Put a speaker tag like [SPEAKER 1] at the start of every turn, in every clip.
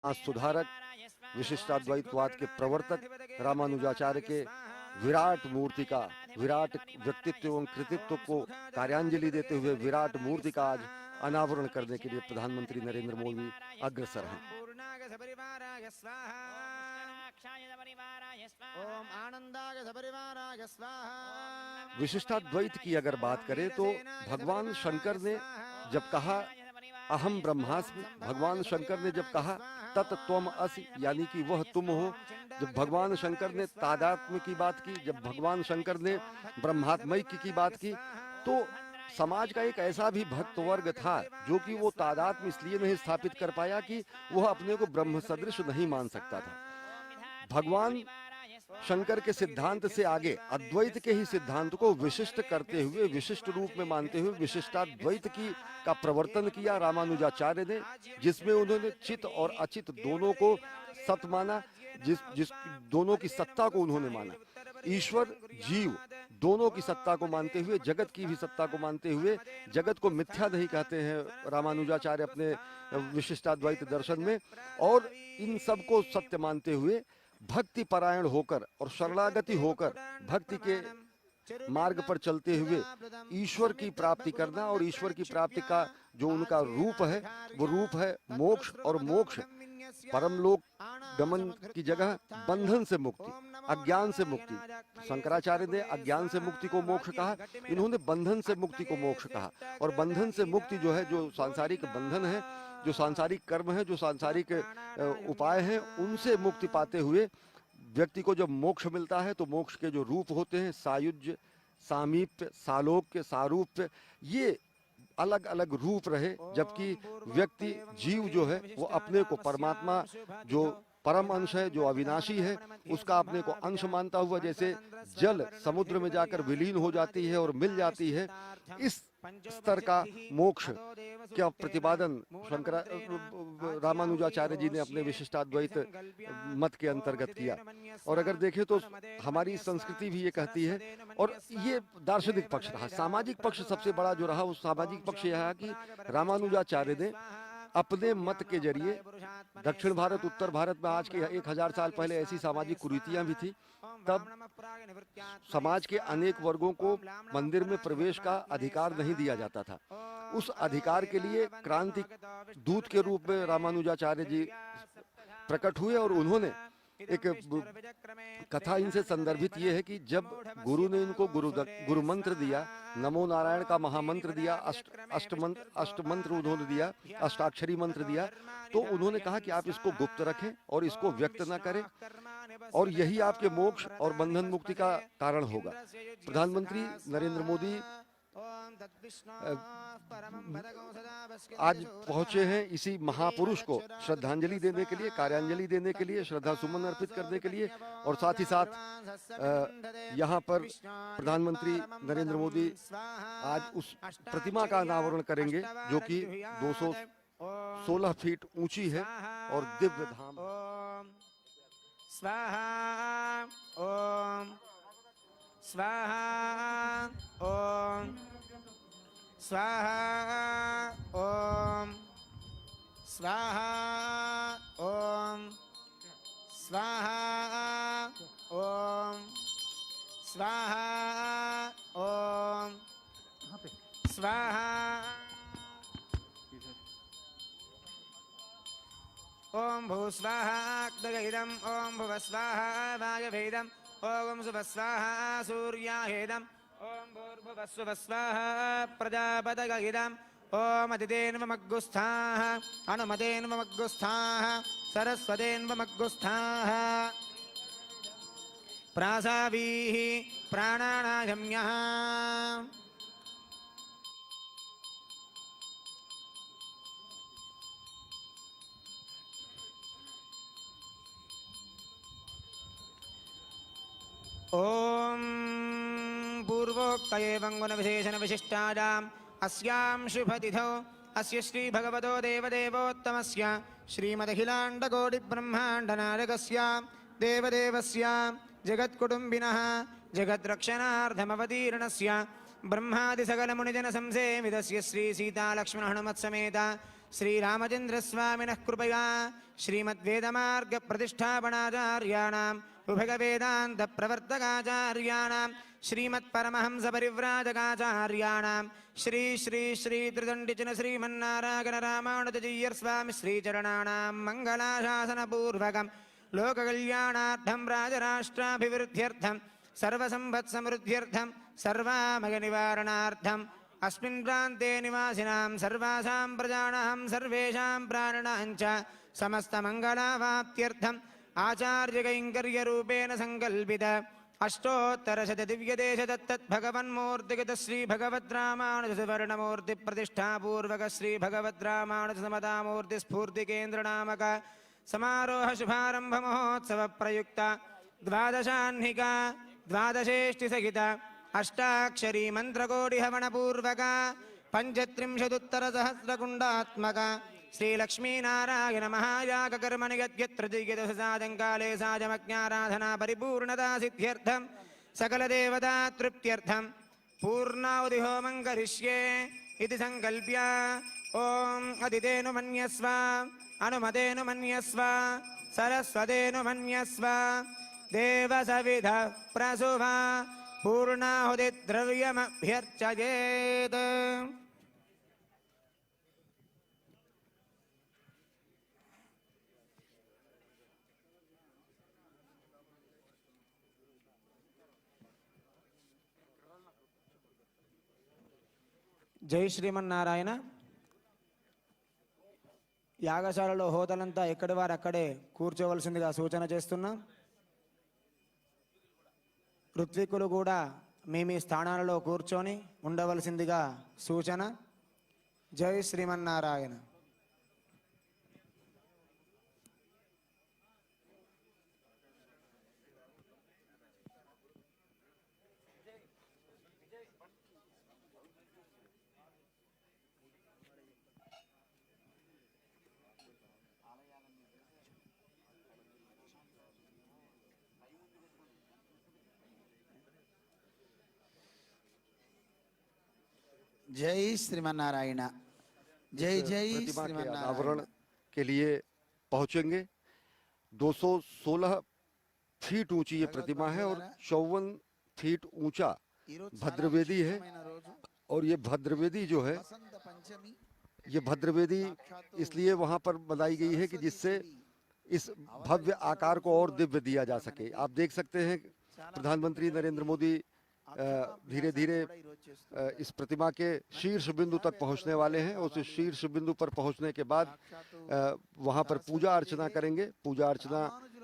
[SPEAKER 1] सुधारक, विशिष्टाद्वैतवाद के प्रवर्तक रामानुजाचार्य के विराट मूर्ति का, विराट व्यक्तित्व एवं कृतित्व को कार्यांजलि देते हुए विराट मूर्ति का आज अनावरण करने के लिए प्रधानमंत्री नरेंद्र मोदी अग्रसर हैं। विशिष्टाद्वैत की अगर बात करें तो भगवान शंकर ने जब कहा अहम ब्रह्मास्मि, भगवान शंकर ने जब कहा तत् त्वम असि, यानी कि वह तुम हो, जब भगवान शंकर ने तादात्म्य की बात की, जब भगवान शंकर ने ब्रह्मात्मैक्य की बात की, तो समाज का एक ऐसा भी भक्त वर्ग था जो कि वो तादात्म्य इसलिए नहीं स्थापित कर पाया कि वह अपने को ब्रह्म सदृश नहीं मान सकता था। भगवान शंकर के सिद्धांत से आगे अद्वैत के ही सिद्धांत को विशिष्ट करते हुए, विशिष्ट रूप में मानते हुए विशिष्टाद्वैत का प्रवर्तन किया रामानुजाचार्य ने, जिसमें उन्होंने चित और अचित दोनों को सत माना, जिस दोनों की सत्ता को उन्होंने माना। ईश्वर जीव दोनों की सत्ता को मानते हुए, जगत की भी सत्ता को मानते हुए, जगत को मिथ्या नहीं कहते हैं रामानुजाचार्य अपने विशिष्टाद्वैत दर्शन में, और इन सब को सत्य मानते हुए भक्ति परायण होकर और शरणागति होकर भक्ति के मार्ग पर चलते हुए ईश्वर की प्राप्ति करना, और ईश्वर की प्राप्ति का जो उनका रूप है वो रूप है मोक्ष, और मोक्ष परमलोक गमन की जगह बंधन से मुक्ति, अज्ञान से मुक्ति। शंकराचार्य ने अज्ञान से मुक्ति को मोक्ष कहा, इन्होंने बंधन से मुक्ति को मोक्ष कहा। और बंधन से मुक्ति जो है, जो सांसारिक बंधन है, जो सांसारिक कर्म है, जो सांसारिक उपाय हैं, उनसे मुक्ति पाते हुए व्यक्ति को जब मोक्ष मिलता है तो मोक्ष के जो रूप होते हैं, सायुज्य, सामीप्य, सालोक्य, सारूप्य, ये अलग अलग रूप रहे, जबकि व्यक्ति जीव जो है वो अपने को परमात्मा जो परम अंश है, जो अविनाशी है, उसका अपने को अंश मानता हुआ जैसे जल समुद्र में जाकर विलीन हो जाती है और मिल जाती है, इस स्तर का मोक्ष क्या प्रतिपादन रामानुजाचार्य जी ने अपने विशिष्टाद्वैत मत के अंतर्गत किया। और अगर देखें तो हमारी संस्कृति भी ये कहती है, और ये दार्शनिक पक्ष रहा। सामाजिक पक्ष सबसे बड़ा जो रहा, उस सामाजिक पक्ष यह है कि रामानुजाचार्य ने अपने मत के जरिए दक्षिण भारत, उत्तर भारत में आज के 1000 साल पहले ऐसी सामाजिक कुरीतियां भी थी, तब समाज के अनेक वर्गों को मंदिर में प्रवेश का अधिकार नहीं दिया जाता था। उस अधिकार के लिए क्रांति दूत के रूप में रामानुजाचार्य जी प्रकट हुए, और उन्होंने एक कथा इनसे संदर्भित ये है कि जब गुरु ने इनको गुरु मंत्र दिया, नमो नारायण का महामंत्र दिया, अष्ट मंत्र उन्होंने दिया, अष्टाक्षरी मंत्र दिया, तो उन्होंने कहा कि आप इसको गुप्त रखें और इसको व्यक्त न करें, और यही आपके मोक्ष और बंधन मुक्ति का कारण होगा। प्रधानमंत्री नरेंद्र मोदी आज पहुंचे हैं इसी महापुरुष को श्रद्धांजलि देने के लिए, कार्यांजलि देने के लिए, श्रद्धा सुमन अर्पित करने के लिए, और साथ ही साथ यहाँ पर प्रधानमंत्री नरेंद्र मोदी आज उस प्रतिमा का अनावरण करेंगे जो कि 216 फीट ऊंची है और दिव्य धाम।
[SPEAKER 2] स्वाहा ओम स्वाहा ओम स्वाहा ओम स्वाहा ओम स्वाहा ओम स्वाहा ओम स्वाहा ओम भूस्वाहा अग्निगेदम ओम भुवस्वाहा वायवेदम ओम सुवस्वाहा सूर्याहेदम ओम भूर्भुवस्वस्वाहा प्रजापतगेदम ओम अदितेन्वमग्गुस्थाः अनुमतेन्वमग्गुस्थाः सरस्वतेन्वमग्गुस्थाः प्रासावीः प्राणानागम्यः ओम पूर्वोक्त एवं गुणविशेषण विशिष्टायाम् अस्यां शुभतिथौ अस्य श्री भगवतो देवदेवोत्तमस्य श्रीमदखिलाण्डकोटिब्रह्माण्डनायकस्य देवदेवस्य जगत्कुटुम्बिनः जगद्रक्षणार्थमवतीर्णस्य ब्रह्मादिसकलमुनिजनसंसेवितस्य श्री सीतालक्ष्मणहनुमत्समेत श्रीरामचन्द्रस्वामिनः कृपया श्रीमद्वेदमार्गप्रतिष्ठापनाचार्याणाम् उभयवेदान्तप्रवर्तकाचार्याणाम् श्रीमत्परमहंसपरिव्राजकाचार्याणाम् श्री श्री श्री त्रिदण्डिचिन श्रीमन्नारायण रामानुजजीयर्स्वामि श्रीचरणानाम् मङ्गलाशासनपूर्वकम् लोककल्याणार्थं राजराष्ट्राभिवृद्ध्यर्थं सर्वसम्पत्समृद्ध्यर्थं सर्वामयनिवारणार्थम् अस्मिन् प्रान्ते निवासिनां सर्वासां प्रजानां सर्वेषां प्राणिनां च समस्तमङ्गलावाप्त्यर्थम् आचार्यकैङ्कर्यरूपेण सङ्कल्पित अष्टोत्तरशतदिव्यदेशदत्तद्भगवन्मूर्तिगत श्रीभगवद्रामानुजसुवर्णमूर्तिप्रतिष्ठापूर्वक श्रीभगवद्रामानुजसमतामूर्तिस्फूर्तिकेन्द्रनामक समारोह शुभारंभ महोत्सव प्रयुक्त द्वादशाह्निका द्वादशेष्टि सहित अष्टाक्षरी मंत्रकोटि हवन पूर्वक पंचत्रिंशदुत्तर सहस्रकुंडात्मक श्री लक्ष्मी नारायण महायाग कर्मणि यद्यत्र जयदसाजंकाले साजमज्ञाराधना परिपूर्णता सिद्ध्यर्थम सकल देवता तृप्त्यर्थम पूर्णाहुति होमं करिष्ये इति संकल्प्य ओम अदितेनु मन्यस्व अनुमतेनु मन्यस्व सरस्वतेनु मन्यस्व देवसविध प्रसुवा पूर्णाहुति द्रव्यमभ्यर्चयेत्। జై శ్రీమన్నారాయణ. యాగశాలలో హోతలంతా ఎక్కడి వారు అక్కడే కూర్చోవలసిందిగా సూచన చేస్తున్నాం. ఋత్వికులు కూడా మీ మీ స్థానాలలో కూర్చొని ఉండవలసిందిగా సూచన. జై శ్రీమన్నారాయణ.
[SPEAKER 3] जय श्रीमन्नारायण. जय जय
[SPEAKER 1] प्रतिमा के
[SPEAKER 3] श्रीमन्नारायण.
[SPEAKER 1] अनावरण के लिए पहुंचेंगे। 216 फीट ऊंची ये प्रतिमा है और 54 फीट ऊंचा भद्रवेदी है। और ये भद्रवेदी जो है, ये भद्रवेदी इसलिए वहां पर बनाई गई है कि जिससे इस भव्य आकार को और दिव्य दिया जा सके। आप देख सकते हैं प्रधानमंत्री नरेंद्र मोदी धीरे धीरे इस प्रतिमा के शीर्ष बिंदु तक पहुंचने वाले हैं। उस शीर्ष बिंदु पर पहुंचने के बाद वहां पर पूजा अर्चना करेंगे। पूजा अर्चना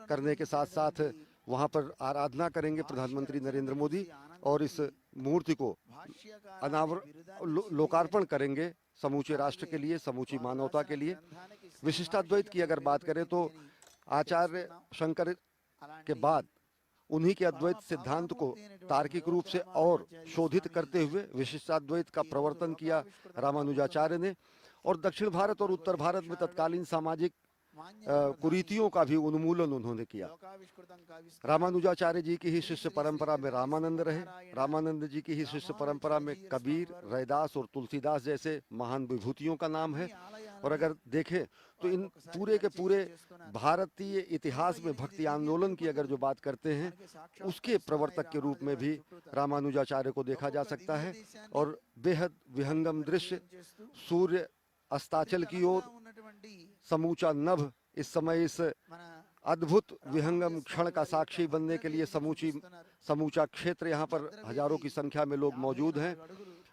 [SPEAKER 1] करने के साथ साथ वहां पर आराधना करेंगे प्रधानमंत्री नरेंद्र मोदी और इस मूर्ति को लोकार्पण करेंगे समूचे राष्ट्र के लिए, समूची मानवता के लिए। विशिष्टाद्वैत की अगर बात करें तो आचार्य शंकर के बाद उन्हीं के अद्वैत सिद्धांत को तार्किक रूप से और शोधित करते हुए विशिष्टाद्वैत का प्रवर्तन किया रामानुजाचार्य ने। और दक्षिण भारत और उत्तर भारत में तत्कालीन सामाजिक कुरीतियों का भी उन्मूलन उन्होंने किया। रामानुजाचार्य जी की ही शिष्य परंपरा में रामानंद रहे। रामानंद जी की ही शिष्य परंपरा में कबीर, रैदास और तुलसीदास जैसे महान विभूतियों का नाम है। और अगर देखें तो इन पूरे के पूरे भारतीय इतिहास में भक्ति आंदोलन की अगर जो बात करते हैं उसके प्रवर्तक के रूप में भी रामानुजाचार्य को देखा जा सकता है। और बेहद विहंगम दृश्य, सूर्य अस्ताचल की ओर, समूचा नभ इस समय इस अद्भुत विहंगम क्षण का साक्षी बनने के लिए समूचा क्षेत्र यहाँ पर हजारों की संख्या में लोग मौजूद हैं।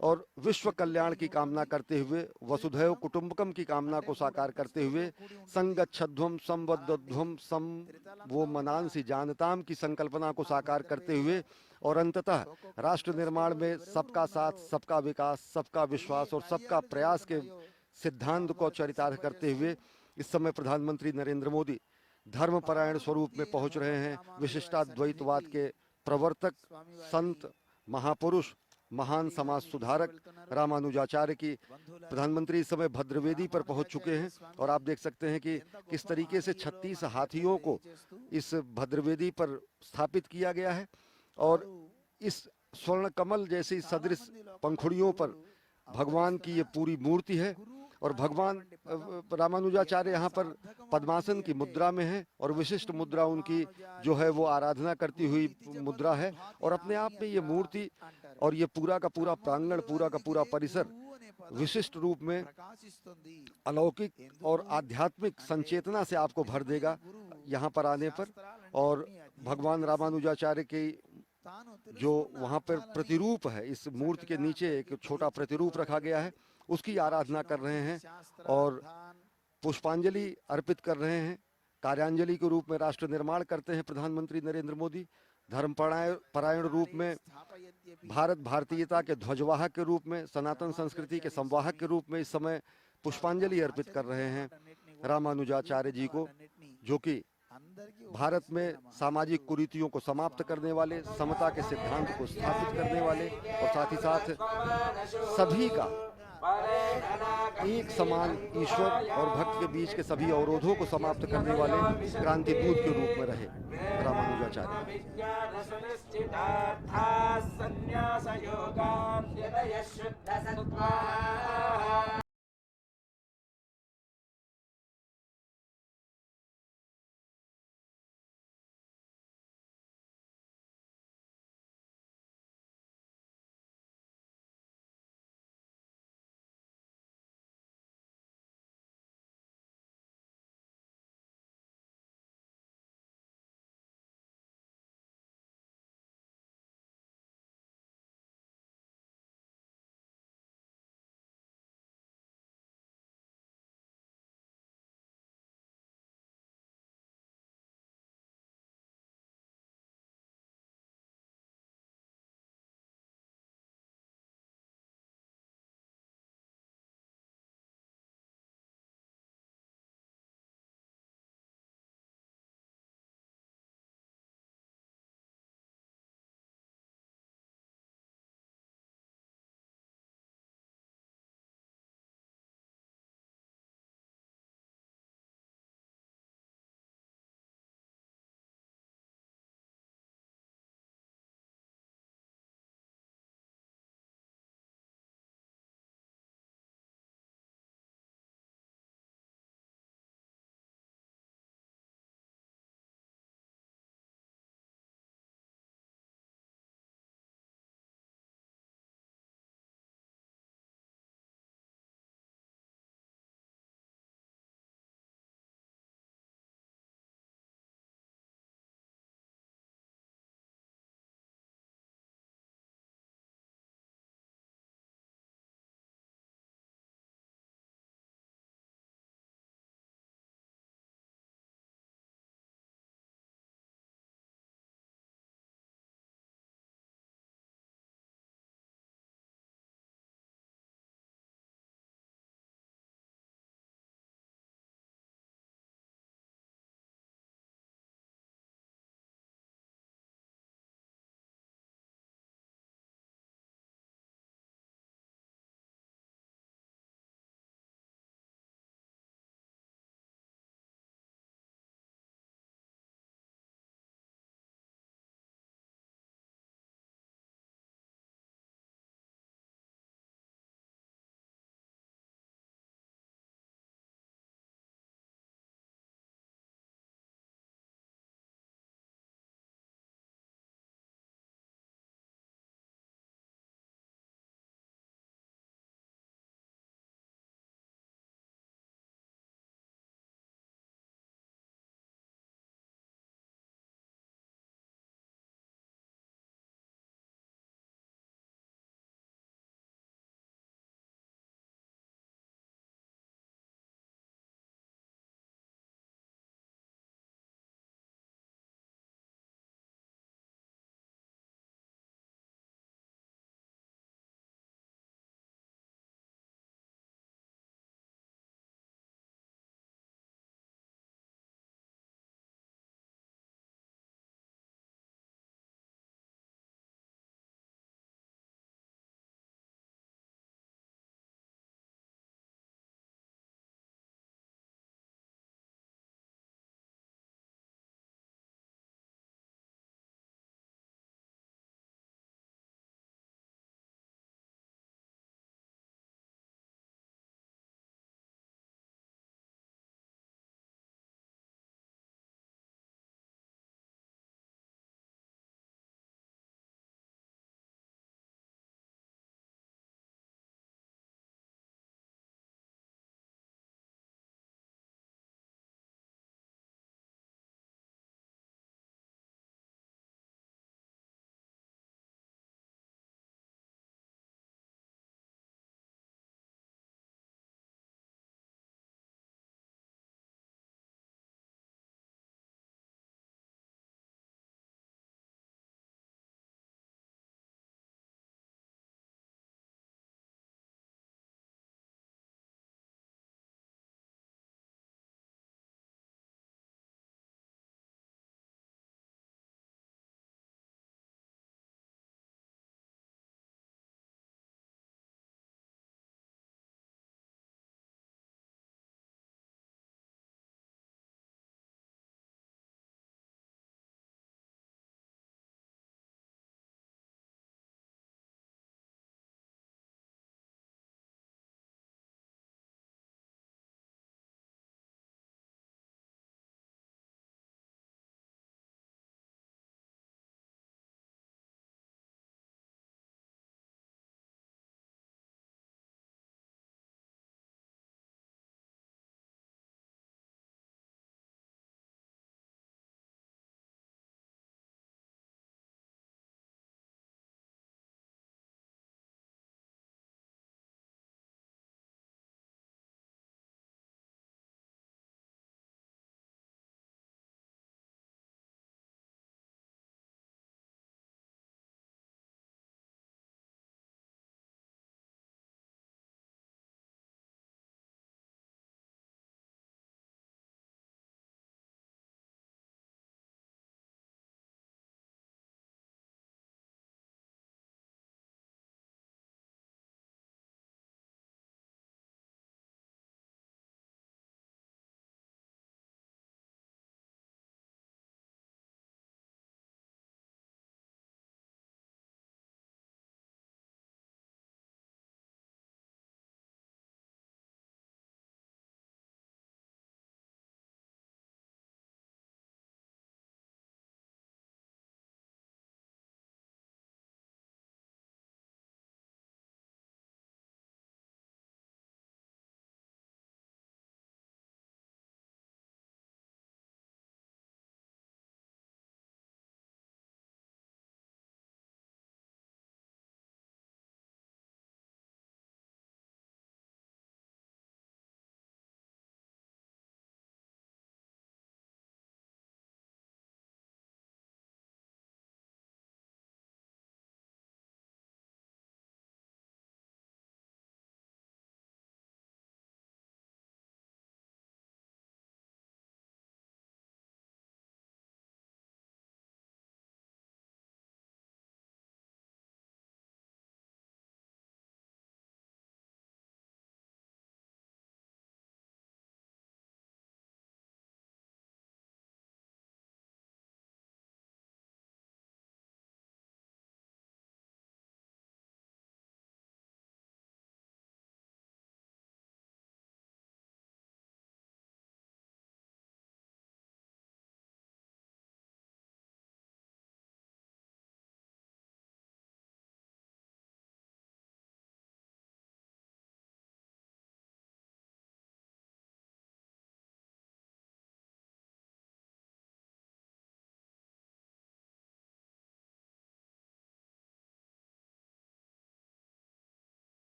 [SPEAKER 1] और विश्व कल्याण की कामना करते हुए, वसुधैव कुटुंबकम की कामना को साकार करते हुए, संगच्छध्वम संवद्धध्वम सम वो मनांसी जानताम की संकल्पना को साकार करते हुए और अंततः राष्ट्र निर्माण में सबका साथ, सबका विकास, सबका विश्वास और सबका प्रयास के सिद्धांत को चरितार्थ करते हुए इस समय प्रधानमंत्री नरेंद्र मोदी धर्मपरायण स्वरूप में पहुंच रहे हैं। विशिष्टाद्वैतवाद के प्रवर्तक, संत, महापुरुष, महान समाज सुधारक रामानुजाचार्य की प्रधानमंत्री इस समय भद्रवेदी पर पहुंच चुके हैं। और आप देख सकते हैं कि किस तरीके से 36 हाथियों को इस भद्रवेदी पर स्थापित किया गया है। और इस स्वर्ण कमल जैसी सदृश पंखुड़ियों पर भगवान की ये पूरी मूर्ति है। और भगवान रामानुजाचार्य यहाँ पर पद्मासन की मुद्रा में है और विशिष्ट मुद्रा उनकी जो है वो आराधना करती हुई मुद्रा है। और अपने आप में ये मूर्ति और ये पूरा का पूरा प्रांगण, पूरा का पूरा परिसर विशिष्ट रूप में अलौकिक और आध्यात्मिक संचेतना से आपको भर देगा यहाँ पर आने पर। और भगवान रामानुजाचार्य के जो वहाँ पर प्रतिरूप है, इस मूर्ति के नीचे एक छोटा प्रतिरूप रखा गया है, उसकी आराधना कर रहे हैं और पुष्पांजलि अर्पित कर रहे हैं। कार्यांजलि के रूप में राष्ट्र निर्माण करते हैं प्रधानमंत्री नरेंद्र मोदी। धर्म परायण रूप में, भारत भारतीयता के ध्वजवाहक के रूप में, सनातन संस्कृति के संवाहक के रूप में इस समय पुष्पांजलि अर्पित कर रहे हैं रामानुजाचार्य जी को, जो कि भारत में सामाजिक कुरीतियों को समाप्त करने वाले, समता के सिद्धांत को स्थापित करने वाले और साथ ही साथ सभी का एक समान ईश्वर और भक्त के बीच के सभी अवरोधों को समाप्त करने वाले क्रांति दूत के रूप में रहे रामानुजाचार्य।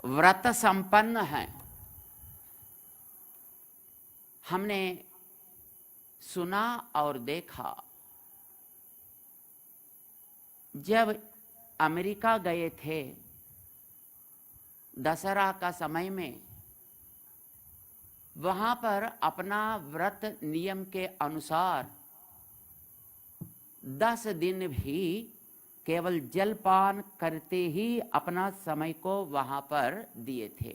[SPEAKER 4] व्रत संपन्न हैं। हमने सुना और देखा, जब अमेरिका गए थे दशहरा का समय में, वहां पर अपना व्रत नियम के अनुसार 10 दिन भी केवल जलपान करते ही अपना समय को वहां पर दिए थे।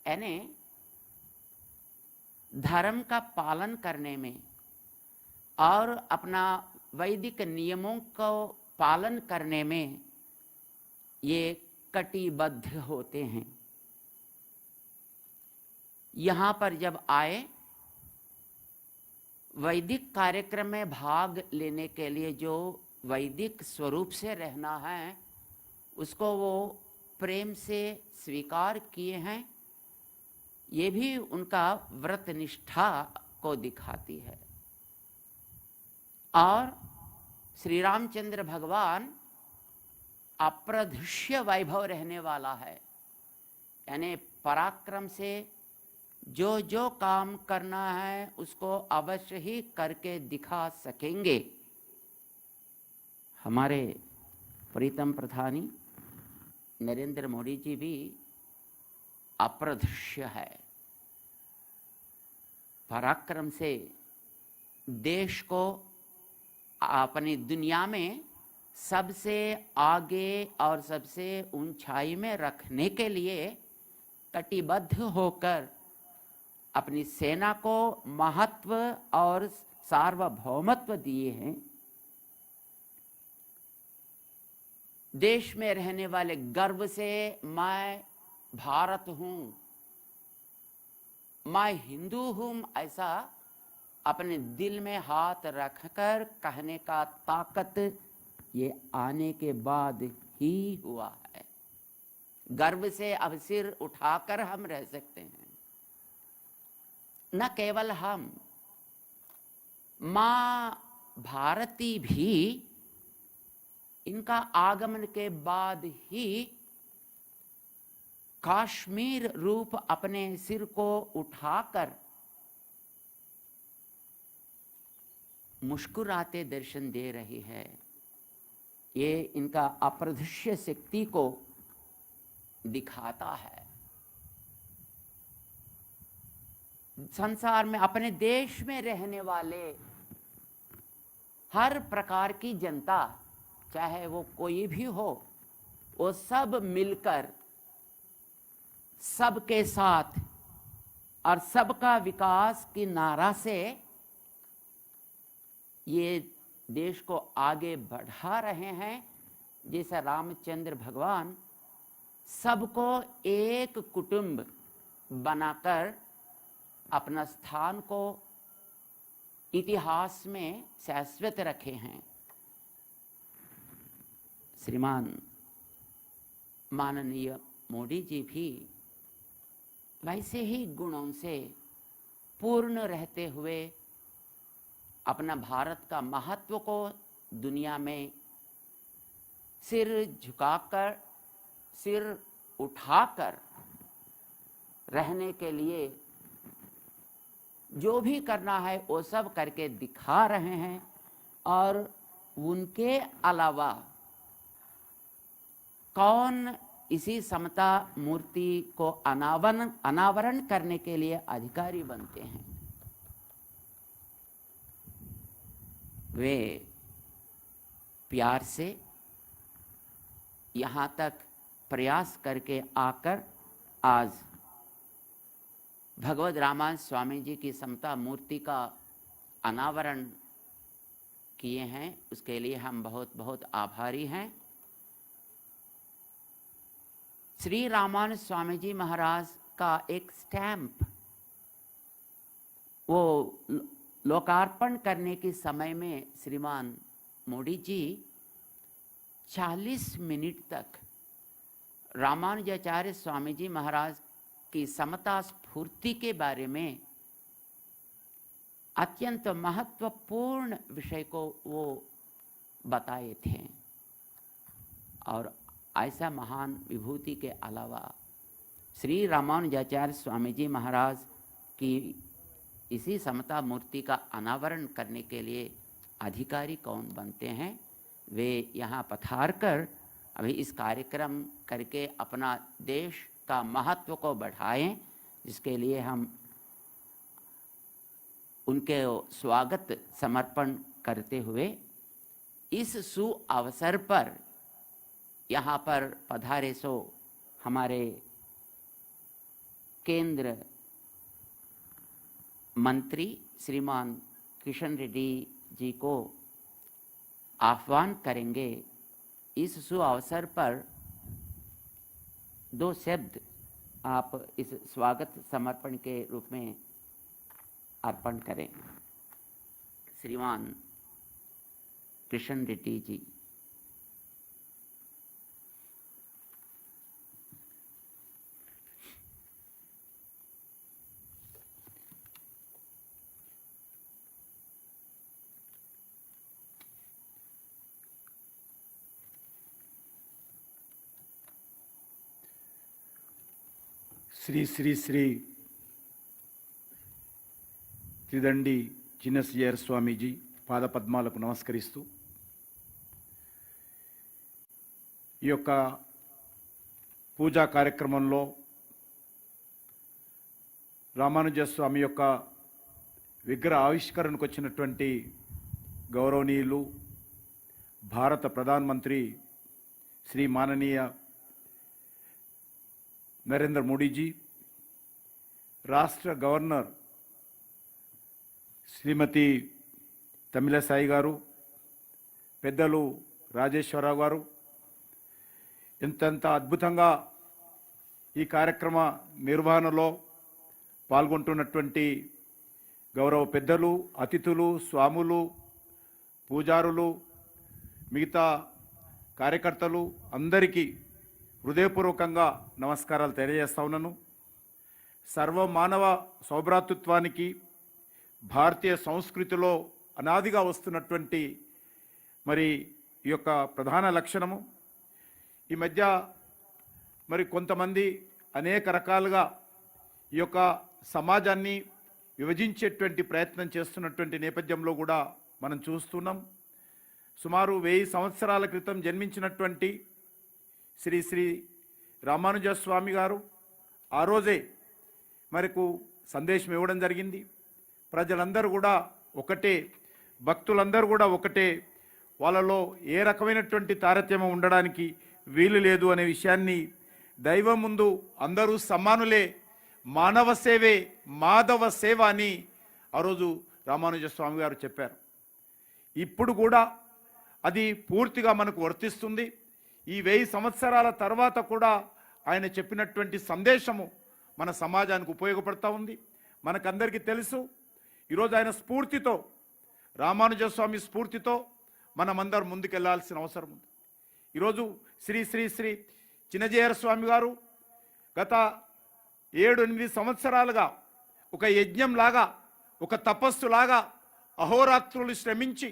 [SPEAKER 4] यानी धर्म का पालन करने में और अपना वैदिक नियमों को पालन करने में ये कटिबद्ध होते हैं। यहाँ पर जब आए, वैदिक कार्यक्रम में भाग लेने के लिए जो वैदिक स्वरूप से रहना है, उसको वो प्रेम से स्वीकार किए हैं। ये भी उनका व्रत निष्ठा को दिखाती है। और श्री रामचंद्र भगवान अप्रदृश्य वैभव रहने वाला है, यानी पराक्रम से जो जो काम करना है उसको अवश्य ही करके दिखा सकेंगे। हमारे प्रीतम प्रधानी नरेंद्र मोदी जी भी अप्रदृश्य है। पराक्रम से देश को अपनी दुनिया में सबसे आगे और सबसे ऊंचाई में रखने के लिए कटिबद्ध होकर अपनी सेना को महत्व और सार्वभौमत्व दिए हैं। देश में रहने वाले गर्व से मैं भारत हूं, मैं हिंदू हूं, ऐसा अपने दिल में हाथ रखकर कहने का ताकत ये आने के बाद ही हुआ है। गर्व से अब सिर उठाकर हम रह सकते हैं। न केवल हम, मां भारती भी इनका आगमन के बाद ही काश्मीर रूप अपने सिर को उठाकर मुस्कुराते दर्शन दे रही है। ये इनका अप्रदृश्य शक्ति को दिखाता है। संसार में अपने देश में रहने वाले हर प्रकार की जनता, चाहे वो कोई भी हो, वो सब मिलकर सबके साथ और सबका विकास की नारा से ये देश को आगे बढ़ा रहे हैं। जैसा रामचंद्र भगवान सबको एक कुटुंब बनाकर अपना स्थान को इतिहास में शाश्वत रखे हैं। श्रीमान माननीय मोदी जी भी वैसे ही गुणों से पूर्ण रहते हुए अपना भारत का महत्व को दुनिया में सिर झुकाकर, सिर उठाकर रहने के लिए जो भी करना है वो सब करके दिखा रहे हैं। और उनके अलावा कौन इसी समता मूर्ति को अनावरण करने के लिए अधिकारी बनते हैं? वे प्यार से यहाँ तक प्रयास करके आकर आज भगवद रामानंद स्वामी जी की समता मूर्ति का अनावरण किए हैं। उसके लिए हम बहुत बहुत आभारी हैं। श्री रामानंद स्वामी जी महाराज का एक स्टैम्प वो लोकार्पण करने के समय में श्रीमान मोदी जी 40 मिनट तक रामानुजाचार्य स्वामी जी महाराज की समता स्फूर्ति के बारे में अत्यंत महत्वपूर्ण विषय को वो बताए थे। और ऐसा महान विभूति के अलावा श्री रामानुजाचार्य स्वामी जी महाराज की इसी समता मूर्ति का अनावरण करने के लिए अधिकारी कौन बनते हैं? वे यहाँ पधार कर अभी इस कार्यक्रम करके अपना देश का महत्व को बढ़ाएं, जिसके लिए हम उनके स्वागत समर्पण करते हुए इस सु अवसर पर यहाँ पर पधारे सो हमारे केंद्र मंत्री श्रीमान किशन रेड्डी जी को आह्वान करेंगे। इस शुभ अवसर पर 2 शब्द आप इस स्वागत समर्पण के रूप में अर्पण करें। श्रीमान किशन रेड्डी जी।
[SPEAKER 5] శ్రీ శ్రీ శ్రీ త్రిదండి చిన్నసియర్ స్వామీజీ పాదపద్మాలకు నమస్కరిస్తూ ఈ యొక్క పూజా కార్యక్రమంలో రామానుజ స్వామి యొక్క విగ్రహ ఆవిష్కరణకు వచ్చినటువంటి గౌరవనీయులు భారత ప్రధానమంత్రి శ్రీ మాననీయ नरेंद्र मोदी जी, राष्ट्र गवर्नर श्रीमती तमिलसाई गारू, పెద్దలు రాజేశ్వరరావు గారు, ఎంతంత అద్భుతంగా ఈ కార్యక్రమ నిర్వహణలో పాల్గొంటున్నటువంటి గౌరవ పెద్దలు, అతిథులు, స్వాములు, పూజారులు, మిగతా కార్యకర్తలు అందరికీ హృదయపూర్వకంగా నమస్కారాలు తెలియజేస్తా ఉన్నాను. సర్వమానవ సౌభ్రాతృత్వానికి భారతీయ సంస్కృతిలో అనాదిగా వస్తున్నటువంటి మరి ఈ యొక్క ప్రధాన లక్షణము. ఈ మధ్య మరి కొంతమంది అనేక రకాలుగా ఈ యొక్క సమాజాన్ని విభజించేటువంటి ప్రయత్నం చేస్తున్నటువంటి నేపథ్యంలో కూడా మనం చూస్తున్నాం. సుమారు 1000 సంవత్సరాల క్రితం జన్మించినటువంటి శ్రీ శ్రీ రామానుజ స్వామి గారు ఆ రోజే మనకు సందేశం ఇవ్వడం జరిగింది. ప్రజలందరూ కూడా ఒకటే, భక్తులందరూ కూడా ఒకటే, వాళ్ళలో ఏ రకమైనటువంటి తారతమ్యం ఉండడానికి వీలు లేదు అనే విషయాన్ని, దైవం ముందు అందరూ సమానులే, మానవ సేవే మాధవ సేవ అని ఆ రోజు రామానుజ స్వామి గారు చెప్పారు. ఇప్పుడు కూడా అది పూర్తిగా మనకు వర్తిస్తుంది. ఈ 1000 సంవత్సరాల తర్వాత కూడా ఆయన చెప్పినటువంటి సందేశము మన సమాజానికి ఉపయోగపడతా ఉంది. మనకందరికీ తెలుసు, ఈరోజు ఆయన స్ఫూర్తితో, రామానుజ స్వామి స్ఫూర్తితో మనమందరం ముందుకెళ్లాల్సిన అవసరం ఉంది. ఈరోజు శ్రీ శ్రీ శ్రీ చిన్నజీయర్ స్వామి గారు గత 7-8 సంవత్సరాలుగా ఒక యజ్ఞంలాగా, ఒక తపస్సులాగా అహోరాత్రులు శ్రమించి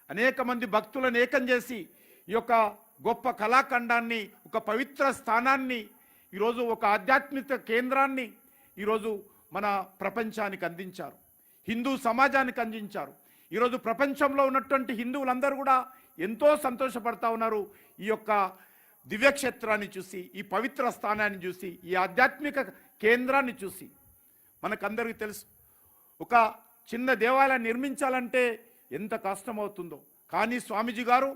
[SPEAKER 5] అనేక మంది భక్తులను ఏకం చేసి ఈ యొక్క గొప్ప కళాఖండాన్ని, ఒక పవిత్ర స్థానాన్ని, ఈరోజు ఒక ఆధ్యాత్మిక కేంద్రాన్ని ఈరోజు మన ప్రపంచానికి అందించారు, హిందూ సమాజానికి అందించారు. ఈరోజు ప్రపంచంలో ఉన్నటువంటి హిందువులందరూ కూడా ఎంతో సంతోషపడతా ఉన్నారు ఈ యొక్క దివ్యక్షేత్రాన్ని చూసి, ఈ పవిత్ర స్థానాన్ని చూసి, ఈ ఆధ్యాత్మిక కేంద్రాన్ని చూసి. మనకందరికీ తెలుసు, ఒక చిన్న దేవాలయం నిర్మించాలంటే ఎంత కష్టమవుతుందో. కానీ స్వామీజీ గారు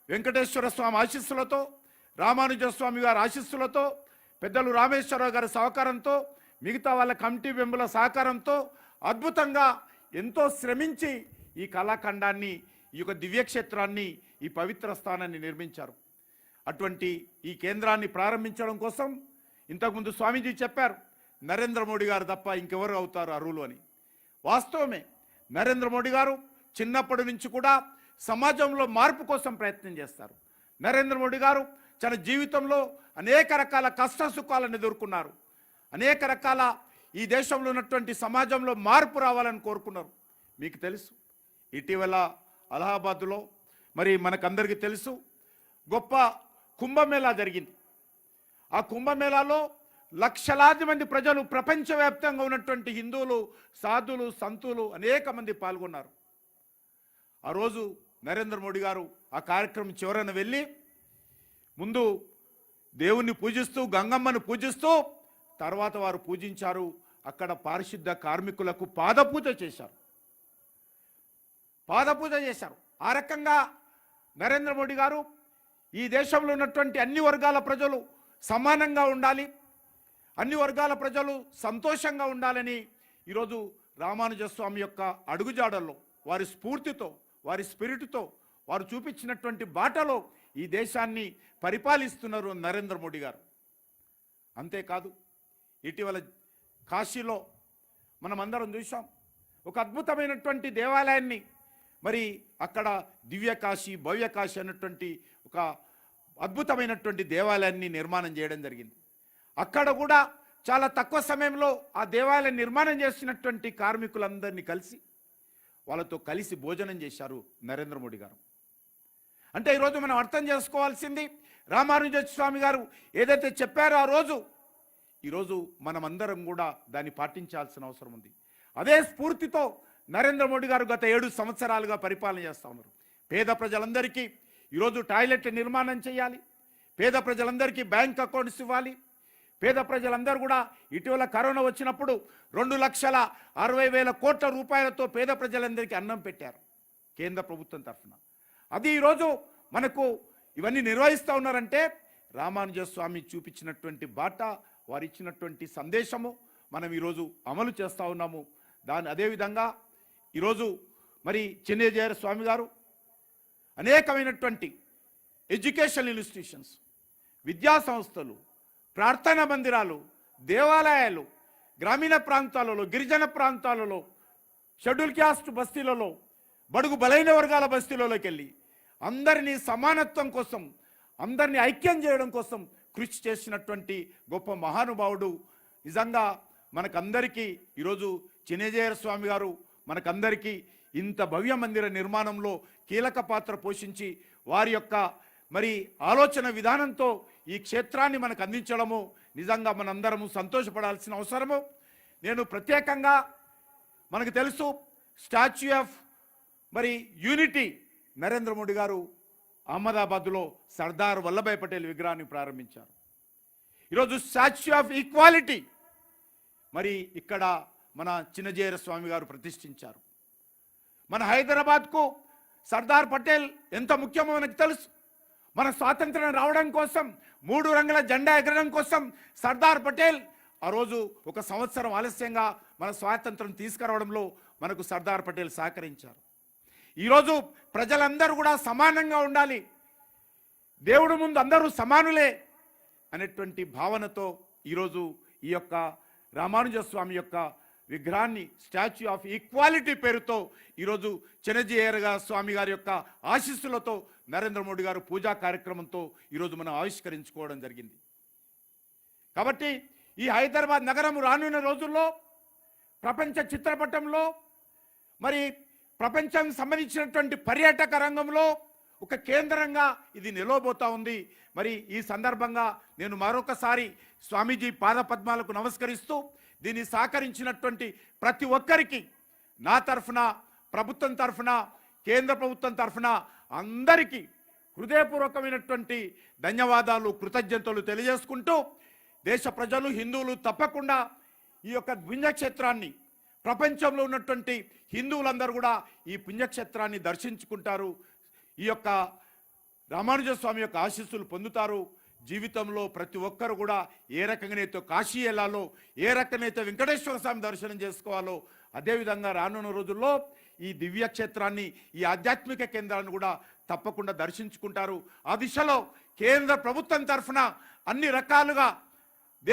[SPEAKER 5] వెంకటేశ్వర స్వామి ఆశీస్సులతో, రామానుజ స్వామి గారి ఆశీస్సులతో, పెద్దలు రామేశ్వరరావు గారి సహకారంతో, మిగతా వాళ్ళ కమిటీ మెంబర్ల సహకారంతో అద్భుతంగా ఎంతో శ్రమించి ఈ కళాఖండాన్ని, ఈ యొక్క దివ్యక్షేత్రాన్ని, ఈ పవిత్ర స్థానాన్ని నిర్మించారు. అటువంటి ఈ కేంద్రాన్ని ప్రారంభించడం కోసం ఇంతకుముందు స్వామీజీ చెప్పారు, నరేంద్ర మోడీ గారు తప్ప ఇంకెవరు అవుతారు అర్హులు అని. వాస్తవమే, నరేంద్ర మోడీ గారు చిన్నప్పటి నుంచి కూడా సమాజంలో మార్పు కోసం ప్రయత్నం చేస్తారు. నరేంద్ర మోడీ గారు తన జీవితంలో అనేక రకాల కష్ట సుఖాలను ఎదుర్కొన్నారు. అనేక రకాల ఈ దేశంలో ఉన్నటువంటి సమాజంలో మార్పు రావాలని కోరుకున్నారు. మీకు తెలుసు, ఇటీవల అలహాబాద్లో మరి మనకందరికీ తెలుసు, గొప్ప కుంభమేళా జరిగింది. ఆ కుంభమేళాలో లక్షలాది మంది ప్రజలు, ప్రపంచవ్యాప్తంగా ఉన్నటువంటి హిందువులు, సాధువులు, సంతులు అనేక మంది పాల్గొన్నారు. ఆ రోజు నరేంద్ర మోడీ గారు ఆ కార్యక్రమం చివరన వెళ్ళి ముందు దేవుణ్ణి పూజిస్తూ, గంగమ్మను పూజిస్తూ, తర్వాత వారు పూజించారు. అక్కడ పారిశుద్ధ కార్మికులకు పాదపూజ చేశారు. ఆ రకంగా నరేంద్ర మోడీ గారు ఈ దేశంలో ఉన్నటువంటి అన్ని వర్గాల ప్రజలు సమానంగా ఉండాలి, అన్ని వర్గాల ప్రజలు సంతోషంగా ఉండాలని ఈరోజు రామానుజస్వామి యొక్క అడుగుజాడల్లో, వారి స్ఫూర్తితో, వారి స్పిరిట్తో, వారు చూపించినటువంటి బాటలో ఈ దేశాన్ని పరిపాలిస్తున్నారు నరేంద్ర మోడీ గారు. అంతేకాదు, ఇటీవల కాశీలో మనమందరం చూసాం, ఒక అద్భుతమైనటువంటి దేవాలయాన్ని, మరి అక్కడ దివ్య కాశీ, భవ్య కాశీ అన్నటువంటి ఒక అద్భుతమైనటువంటి దేవాలయాన్ని నిర్మాణం చేయడం జరిగింది. అక్కడ కూడా చాలా తక్కువ సమయంలో ఆ దేవాలయం నిర్మాణం చేసినటువంటి కార్మికులందరినీ కలిసి వాళ్ళతో కలిసి భోజనం చేశారు నరేంద్ర మోడీ గారు. అంటే ఈరోజు మనం అర్థం చేసుకోవాల్సింది, రామానుజ స్వామి గారు ఏదైతే చెప్పారో ఆ రోజు, ఈరోజు మనమందరం కూడా దాన్ని పాటించాల్సిన అవసరం ఉంది. అదే స్ఫూర్తితో నరేంద్ర మోడీ గారు గత 7 సంవత్సరాలుగా పరిపాలన చేస్తూ ఉన్నారు. పేద ప్రజలందరికీ ఈరోజు టాయిలెట్ నిర్మాణం చేయాలి, పేద ప్రజలందరికీ బ్యాంక్ అకౌంట్స్ ఇవ్వాలి, పేద ప్రజలందరూ కూడా ఇటీవల కరోనా వచ్చినప్పుడు 2,60,000 కోట్ల రూపాయలతో పేద ప్రజలందరికీ అన్నం పెట్టారు కేంద్ర ప్రభుత్వం తరఫున. అది ఈరోజు మనకు ఇవన్నీ నిర్వహిస్తూ ఉన్నారంటే రామానుజ స్వామి చూపించినటువంటి బాట, వారు ఇచ్చినటువంటి సందేశము మనం ఈరోజు అమలు చేస్తూ ఉన్నాము. అదేవిధంగా ఈరోజు మరి చిన్నజీయర్ స్వామి గారు అనేకమైనటువంటి ఎడ్యుకేషన్ ఇన్స్టిట్యూషన్స్, విద్యా సంస్థలు, ప్రార్థనా మందిరాలు, దేవాలయాలు గ్రామీణ ప్రాంతాలలో, గిరిజన ప్రాంతాలలో, షెడ్యూల్ క్యాస్ట్ బస్తీలలో, బడుగు బలైన వర్గాల బస్తీలలోకి వెళ్ళి అందరినీ సమానత్వం కోసం, అందరినీ ఐక్యం చేయడం కోసం కృషి చేసినటువంటి గొప్ప మహానుభావుడు. నిజంగా మనకందరికీ ఈరోజు చిన్నజీయర్ స్వామి గారు మనకందరికీ ఇంత భవ్య మందిర నిర్మాణంలో కీలక పాత్ర పోషించి వారి యొక్క మరి ఆలోచన విధానంతో ఈ క్షేత్రాన్ని మనకు అందించడము నిజంగా మనందరము సంతోషపడాల్సిన అవసరము. నేను ప్రత్యేకంగా, మనకు తెలుసు, స్టాచ్యూ ఆఫ్ మరి యూనిటీ నరేంద్ర మోడీ గారు అహ్మదాబాద్లో సర్దార్ వల్లభాయ్ పటేల్ విగ్రహాన్ని ప్రారంభించారు. ఈరోజు స్టాచ్యూ ఆఫ్ ఈక్వాలిటీ మరి ఇక్కడ మన చిన్నజీయర్ స్వామి గారు ప్రతిష్ఠించారు. మన హైదరాబాద్కు సర్దార్ పటేల్ ఎంత ముఖ్యమో మనకు తెలుసు. మన స్వాతంత్రం రావడం కోసం, 3 రంగుల జెండా ఎగరడం కోసం సర్దార్ పటేల్ ఆ రోజు 1 సంవత్సరం ఆలస్యంగా మన స్వాతంత్రం తీసుకురావడంలో మనకు సర్దార్ పటేల్ సహకరించారు. ఈరోజు ప్రజలందరూ కూడా సమానంగా ఉండాలి, దేవుడి ముందు అందరూ సమానులే అనేటువంటి భావనతో ఈరోజు ఈ యొక్క రామానుజ స్వామి యొక్క విగ్రహాన్ని స్టాచ్యూ ఆఫ్ ఈక్వాలిటీ పేరుతో ఈరోజు చిన్నజీయర్ స్వామి గారి యొక్క ఆశీస్సులతో నరేంద్ర మోడీ గారు పూజా కార్యక్రమంతో ఈరోజు మనం ఆవిష్కరించుకోవడం జరిగింది. కాబట్టి ఈ హైదరాబాద్ నగరం రానున్న రోజుల్లో ప్రపంచ చిత్రపటంలో, మరి ప్రపంచానికి సంబంధించినటువంటి పర్యాటక రంగంలో ఒక కేంద్రంగా ఇది నిలవబోతా ఉంది. మరి ఈ సందర్భంగా నేను మరొకసారి స్వామీజీ పాదపద్మాలకు నమస్కరిస్తూ దీన్ని సహకరించినటువంటి ప్రతి ఒక్కరికి నా తరఫున, ప్రభుత్వం తరఫున, కేంద్ర ప్రభుత్వం తరఫున అందరికీ హృదయపూర్వకమైనటువంటి ధన్యవాదాలు, కృతజ్ఞతలు తెలియజేసుకుంటూ దేశ ప్రజలు, హిందువులు తప్పకుండా ఈ యొక్క పుణ్యక్షేత్రాన్ని, ప్రపంచంలో ఉన్నటువంటి హిందువులందరూ కూడా ఈ పుణ్యక్షేత్రాన్ని దర్శించుకుంటారు, ఈ యొక్క రామానుజ స్వామి యొక్క ఆశీస్సులు పొందుతారు. జీవితంలో ప్రతి ఒక్కరు కూడా ఏ రకంగానైతే కాశీ వెళ్ళాలో, ఏ రకంగానైతే వెంకటేశ్వర స్వామి దర్శనం చేసుకోవాలో, అదేవిధంగా రానున్న రోజుల్లో ఈ దివ్యక్షేత్రాన్ని, ఈ ఆధ్యాత్మిక కేంద్రాన్ని కూడా తప్పకుండా దర్శించుకుంటారు. ఆ దిశలో కేంద్ర ప్రభుత్వం తరఫున అన్ని రకాలుగా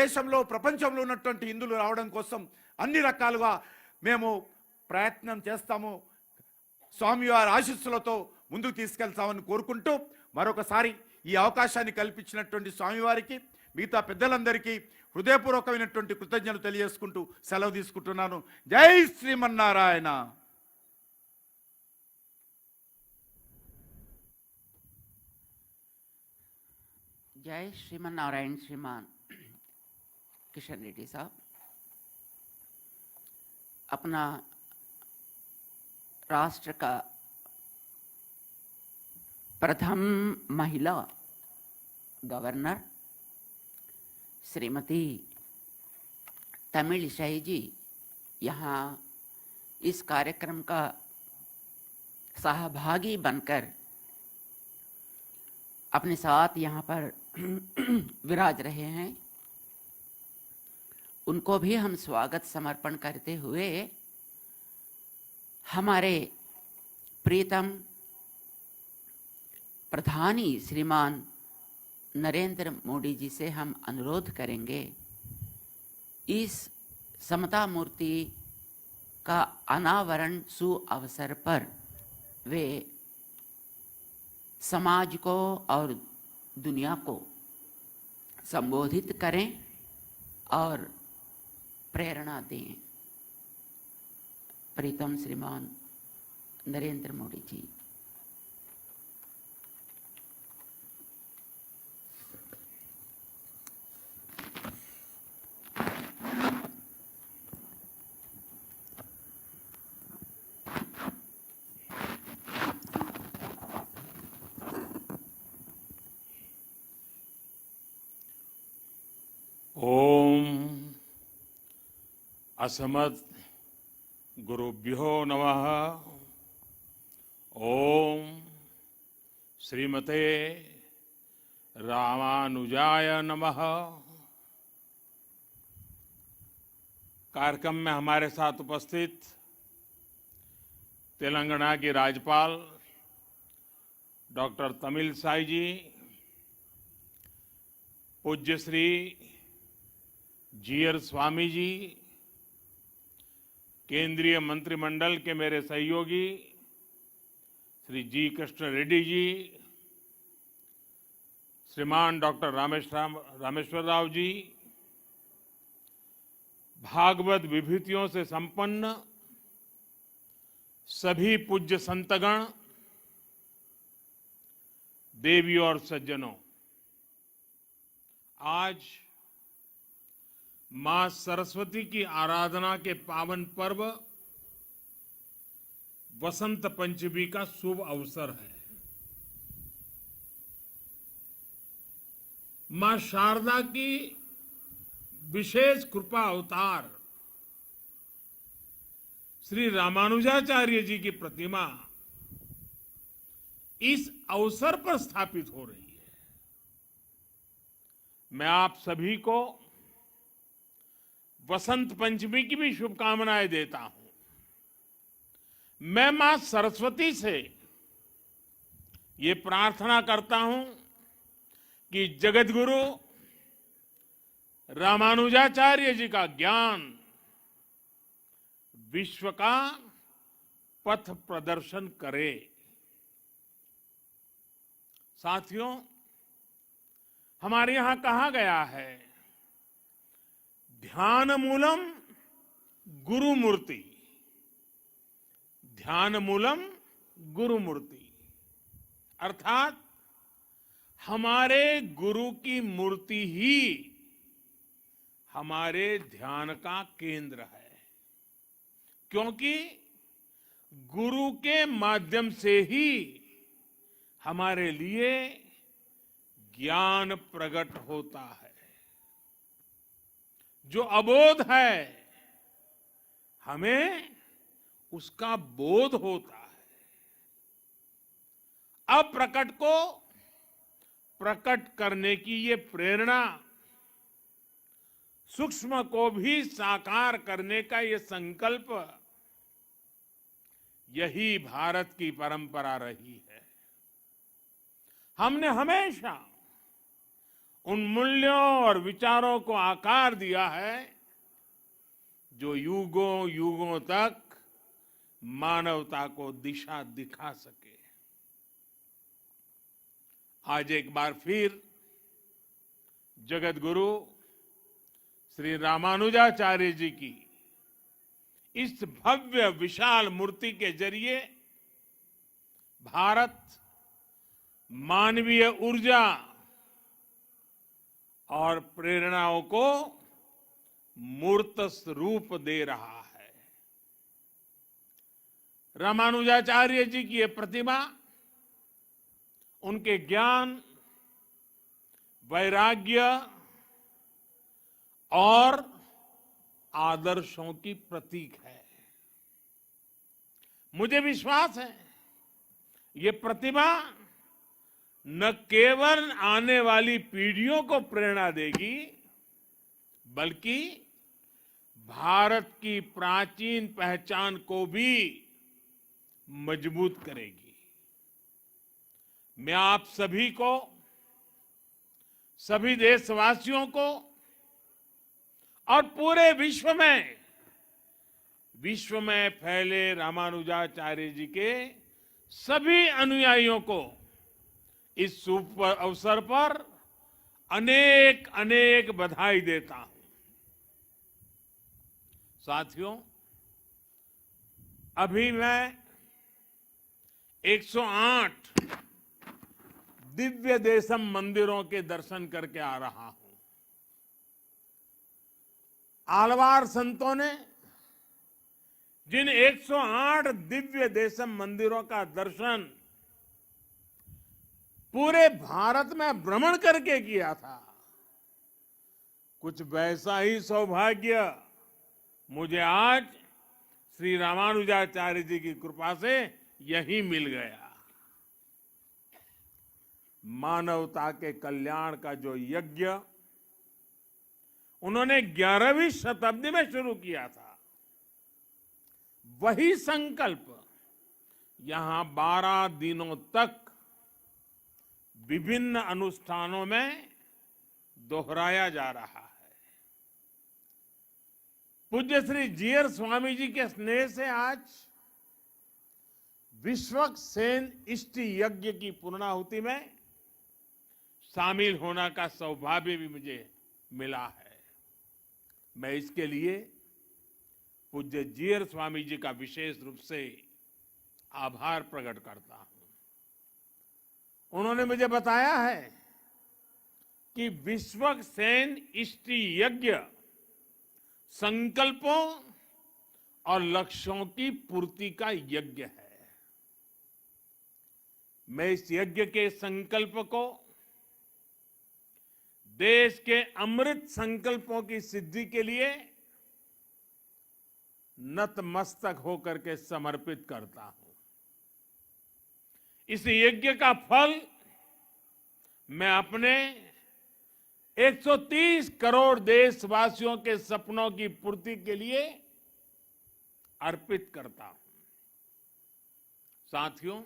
[SPEAKER 5] దేశంలో, ప్రపంచంలో ఉన్నటువంటి హిందువులు రావడం కోసం అన్ని రకాలుగా మేము ప్రయత్నం చేస్తాము. స్వామివారి ఆశీస్సులతో ముందుకు తీసుకెళ్తామని కోరుకుంటూ మరొకసారి ఈ అవకాశాన్ని కల్పించినటువంటి స్వామివారికి, మిగతా పెద్దలందరికీ హృదయపూర్వకమైనటువంటి కృతజ్ఞతలు తెలియజేసుకుంటూ సెలవు తీసుకుంటున్నాను. జై శ్రీమన్నారాయణ.
[SPEAKER 4] जय श्रीमान नारायण श्रीमान किशन रेड्डी साहब। अपना राष्ट्र का प्रथम महिला गवर्नर श्रीमती तमिलिसाई जी यहाँ इस कार्यक्रम का सहभागी बनकर अपने साथ यहाँ पर विराज रहे हैं, उनको भी हम स्वागत समर्पण करते हुए हमारे प्रीतम प्रधानी श्रीमान नरेंद्र मोदी जी से हम अनुरोध करेंगे, इस समता मूर्ति का अनावरण सुअवसर पर वे समाज को और दुनिया को संबोधित करें और प्रेरणा दें। प्रीतम श्रीमान नरेंद्र मोदी जी।
[SPEAKER 6] ओम असमत गुरुभ्यो नमः। ओम श्रीमते रामानुजाय नमः। कार्यक्रम में हमारे साथ उपस्थित तेलंगाना की राज्यपाल डॉक्टर तमिलिसाई जी, पूज्य श्री जीयर स्वामी जी, केंद्रीय मंत्रिमंडल के मेरे सहयोगी श्री जी कृष्ण रेड्डी जी, श्रीमान डॉक्टर रामेश्वर राव जी, भागवत विभूतियों से संपन्न सभी पूज्य संतगण, देवी और सज्जनों, आज मां सरस्वती की आराधना के पावन पर्व वसंत पंचमी का शुभ अवसर है। मां शारदा की विशेष कृपा अवतार श्री रामानुजाचार्य जी की प्रतिमा इस अवसर पर स्थापित हो रही है। मैं आप सभी को वसंत पंचमी की भी शुभकामनाएं देता हूं। मैं मां सरस्वती से ये प्रार्थना करता हूं कि जगतगुरु रामानुजाचार्य जी का ज्ञान विश्व का पथ प्रदर्शन करे। साथियों, हमारे यहां कहा गया है, ध्यान मूलम गुरु मूर्ति, ध्यान मूलम गुरु मूर्ति, अर्थात हमारे गुरु की मूर्ति ही हमारे ध्यान का केंद्र है, क्योंकि गुरु के माध्यम से ही हमारे लिए ज्ञान प्रकट होता है। जो अबोध है हमें उसका बोध होता है। अप्रकट को प्रकट करने की ये प्रेरणा, सूक्ष्म को भी साकार करने का ये संकल्प, यही भारत की परंपरा रही है। हमने हमेशा उन मूल्यों और विचारों को आकार दिया है जो युगों युगों तक मानवता को दिशा दिखा सके। आज एक बार फिर जगत गुरु श्री रामानुजाचार्य जी की इस भव्य विशाल मूर्ति के जरिए भारत मानवीय ऊर्जा और प्रेरणाओं को मूर्त रूप दे रहा है। रामानुजाचार्य जी की ये प्रतिमा उनके ज्ञान, वैराग्य और आदर्शों की प्रतीक है। मुझे विश्वास है ये प्रतिमा न केवल आने वाली पीढ़ियों को प्रेरणा देगी, बल्कि भारत की प्राचीन पहचान को भी मजबूत करेगी। मैं आप सभी को, सभी देशवासियों को और पूरे विश्व में फैले रामानुजाचार्य जी के सभी अनुयायियों को इस शुभ अवसर पर अनेक अनेक बधाई देता हूं। साथियों, अभी मैं 108 दिव्य देशम मंदिरों के दर्शन करके आ रहा हूं। आलवार संतों ने जिन 108 दिव्य देशम मंदिरों का दर्शन पूरे भारत में भ्रमण करके किया था, कुछ वैसा ही सौभाग्य मुझे आज श्री रामानुजाचार्य जी की कृपा से यही मिल गया। मानवता के कल्याण का जो यज्ञ उन्होंने 11वीं शताब्दी में शुरू किया था, वही संकल्प यहां 12 दिनों तक विभिन्न अनुष्ठानों में दोहराया जा रहा है। पूज्य श्री जीयर स्वामी जी के स्नेह से आज विश्वक्सेन इष्टि यज्ञ की पूर्णाहुति में शामिल होने का सौभाग्य भी मुझे मिला है। मैं इसके लिए पूज्य जीयर स्वामी जी का विशेष रूप से आभार प्रकट करता हूं। उन्होंने मुझे बताया है कि विश्वक्सेन इष्टि यज्ञ संकल्पों और लक्ष्यों की पूर्ति का यज्ञ है। मैं इस यज्ञ के संकल्प को देश के अमृत संकल्पों की सिद्धि के लिए नतमस्तक होकर के समर्पित करता हूं। इस यज्ञ का फल मैं अपने 130 करोड़ देशवासियों के सपनों की पूर्ति के लिए अर्पित करता हूं। साथियों,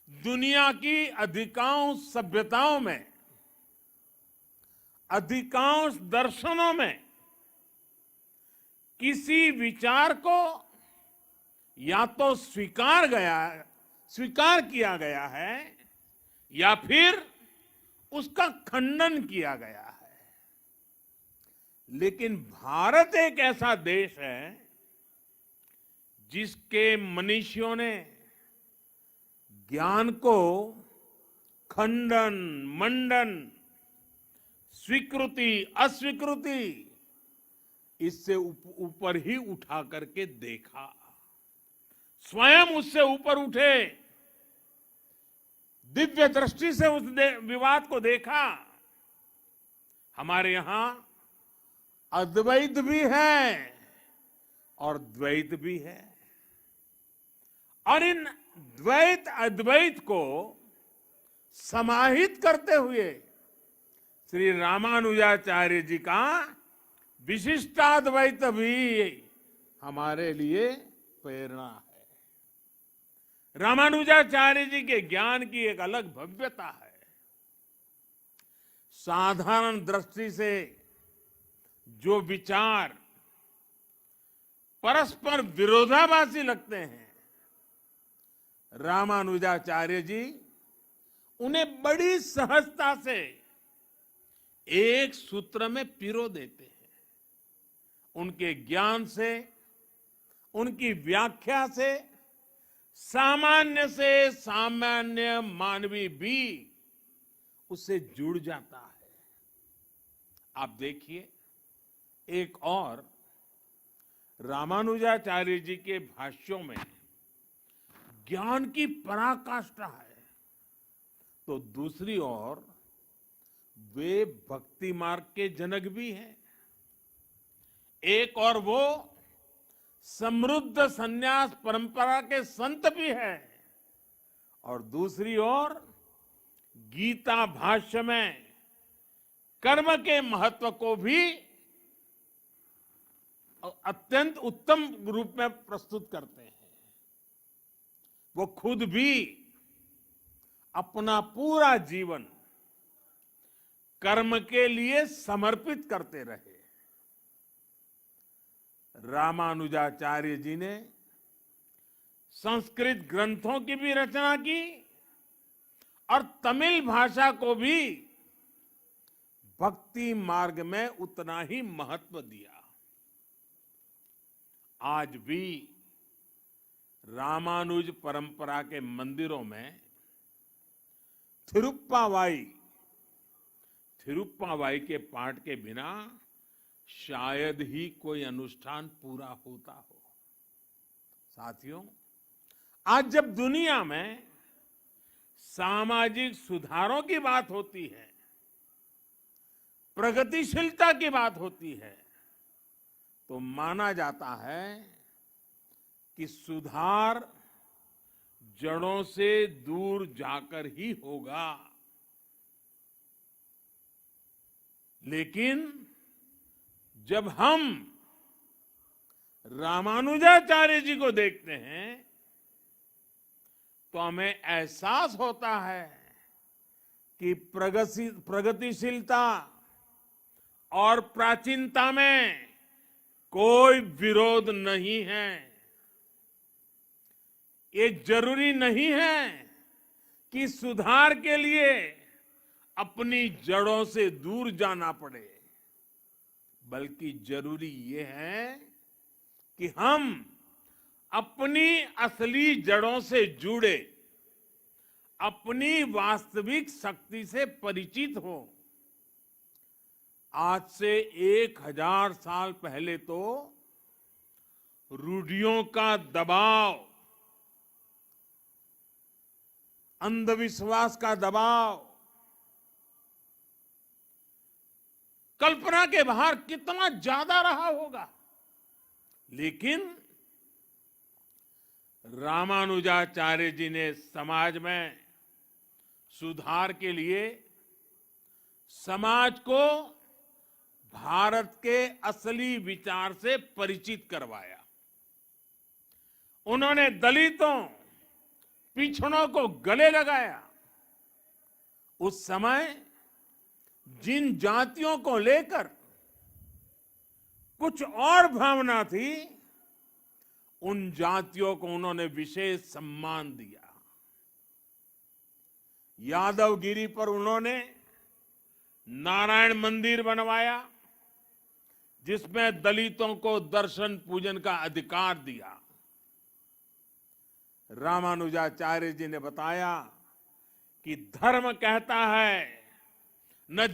[SPEAKER 6] दुनिया की अधिकांश सभ्यताओं में, अधिकांश दर्शनों में किसी विचार को या तो स्वीकार किया गया है या फिर उसका खंडन किया गया है। लेकिन भारत एक ऐसा देश है जिसके मनीषियों ने ज्ञान को खंडन, मंडन, स्वीकृति, अस्वीकृति इससे ऊपर ही उठा करके देखा। स्वयं उससे ऊपर उठे, दिव्य दृष्टि से उस विवाद को देखा। हमारे यहां अद्वैत भी है और द्वैत भी है, और इन द्वैत अद्वैत को समाहित करते हुए श्री रामानुजाचार्य जी का विशिष्टाद्वैत भी हमारे लिए प्रेरणा है। रामानुजाचार्य जी के ज्ञान की एक अलग भव्यता है। साधारण दृष्टि से जो विचार परस्पर विरोधाभासी लगते हैं, रामानुजाचार्य जी उन्हें बड़ी सहजता से एक सूत्र में पिरो देते हैं। उनके ज्ञान से, उनकी व्याख्या से सामान्य मानवी भी उससे जुड़ जाता है। आप देखिए, एक और रामानुजाचार्य जी के भाष्यों में ज्ञान की पराकाष्ठा है, तो दूसरी ओर वे भक्ति मार्ग के जनक भी हैं। एक और वो समृद्ध संन्यास परंपरा के संत भी हैं, और दूसरी ओर गीता भाष्य में कर्म के महत्व को भी अत्यंत उत्तम रूप में प्रस्तुत करते हैं। वो खुद भी अपना पूरा जीवन कर्म के लिए समर्पित करते रहे। रामानुजाचार्य जी ने संस्कृत ग्रंथों की भी रचना की और तमिल भाषा को भी भक्ति मार्ग में उतना ही महत्व दिया। आज भी रामानुज परंपरा के मंदिरों में थिरुप्पावाई के पाठ के बिना शायद ही कोई अनुष्ठान पूरा होता हो। साथियों, आज जब दुनिया में सामाजिक सुधारों की बात होती है, प्रगतिशीलता की बात होती है, तो माना जाता है कि सुधार जड़ों से दूर जाकर ही होगा। लेकिन जब हम रामानुजाचार्य जी को देखते हैं तो हमें एहसास होता है कि प्रगतिशीलता और प्राचीनता में कोई विरोध नहीं है। ये जरूरी नहीं है कि सुधार के लिए अपनी जड़ों से दूर जाना पड़े, बल्कि जरूरी ये है कि हम अपनी असली जड़ों से जुड़े, अपनी वास्तविक शक्ति से परिचित हो। आज से 1000 साल पहले तो रूढ़ियों का दबाव, अंधविश्वास का दबाव कल्पना के बाहर कितना ज्यादा रहा होगा। लेकिन रामानुजाचार्य जी ने समाज में सुधार के लिए समाज को भारत के असली विचार से परिचित करवाया। उन्होंने दलितों, पिछड़ों को गले लगाया। उस समय जिन जातियों को लेकर कुछ और भावना थी, उन जातियों को उन्होंने विशेष सम्मान दिया। यादवगिरी पर उन्होंने नारायण मंदिर बनवाया, जिसमें दलितों को दर्शन पूजन का अधिकार दिया। रामानुजाचार्य जी ने बताया कि धर्म कहता है न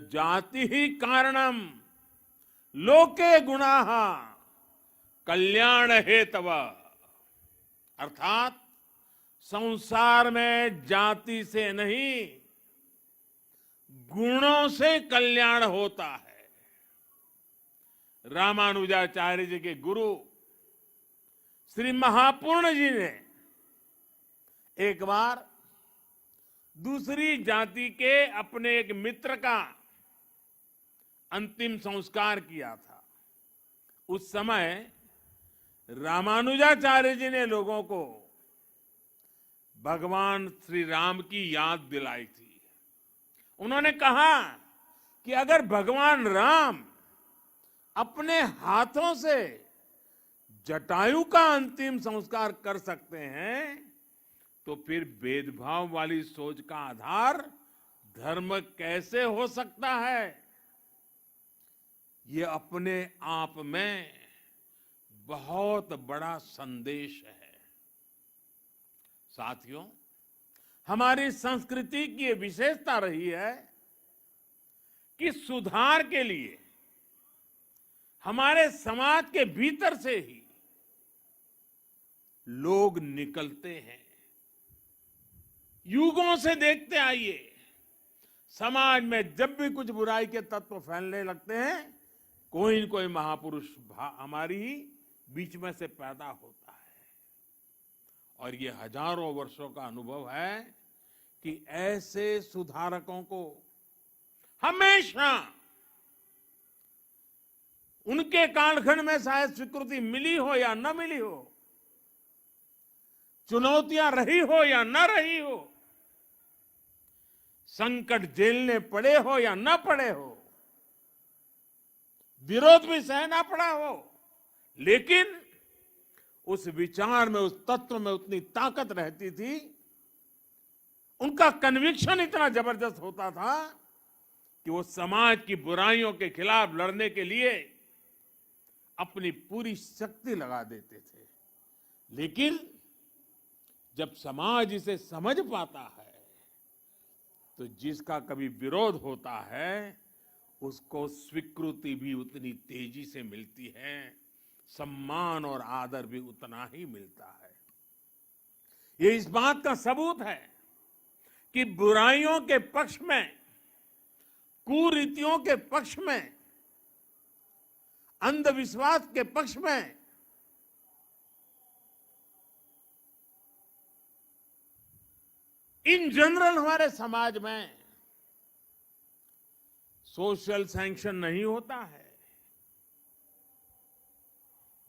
[SPEAKER 6] जाति ही कारणम लोके गुणाः कल्याण हेतव। अर्थात संसार में जाति से नहीं, गुणों से कल्याण होता है। रामानुजाचार्य जी के गुरु श्री महापूर्ण जी ने एक बार दूसरी जाति के अपने एक मित्र का अंतिम संस्कार किया था। उस समय रामानुजाचार्य जी ने लोगों को भगवान श्री राम की याद दिलाई थी। उन्होंने कहा कि अगर भगवान राम अपने हाथों से जटायु का अंतिम संस्कार कर सकते हैं, तो फिर भेदभाव वाली सोच का आधार धर्म कैसे हो सकता है। ये अपने आप में बहुत बड़ा संदेश है। साथियों, हमारी संस्कृति की ये विशेषता रही है कि सुधार के लिए हमारे समाज के भीतर से ही लोग निकलते हैं। युगों से देखते आइए, समाज में जब भी कुछ बुराई के तत्व फैलने लगते हैं, कोई न कोई महापुरुष हमारी ही बीच में से पैदा होता है। और ये हजारों वर्षों का अनुभव है कि ऐसे सुधारकों को हमेशा उनके कालखंड में शायद स्वीकृति मिली हो या न मिली हो, चुनौतियां रही हो या न रही हो, संकट झेलने पड़े हो या न पड़े हो, विरोध भी सहना पड़ा हो, लेकिन उस विचार में, उस तत्व में उतनी ताकत रहती थी, उनका कन्विक्शन इतना जबरदस्त होता था कि वो समाज की बुराइयों के खिलाफ लड़ने के लिए अपनी पूरी शक्ति लगा देते थे। लेकिन जब समाज इसे समझ पाता है तो जिसका कभी विरोध होता है उसको स्वीकृति भी उतनी तेजी से मिलती है, सम्मान और आदर भी उतना ही मिलता है। ये इस बात का सबूत है कि बुराइयों के पक्ष में, कुरीतियों के पक्ष में, अंधविश्वास के पक्ष में इन जनरल हमारे समाज में सोशल सैंक्शन नहीं होता है।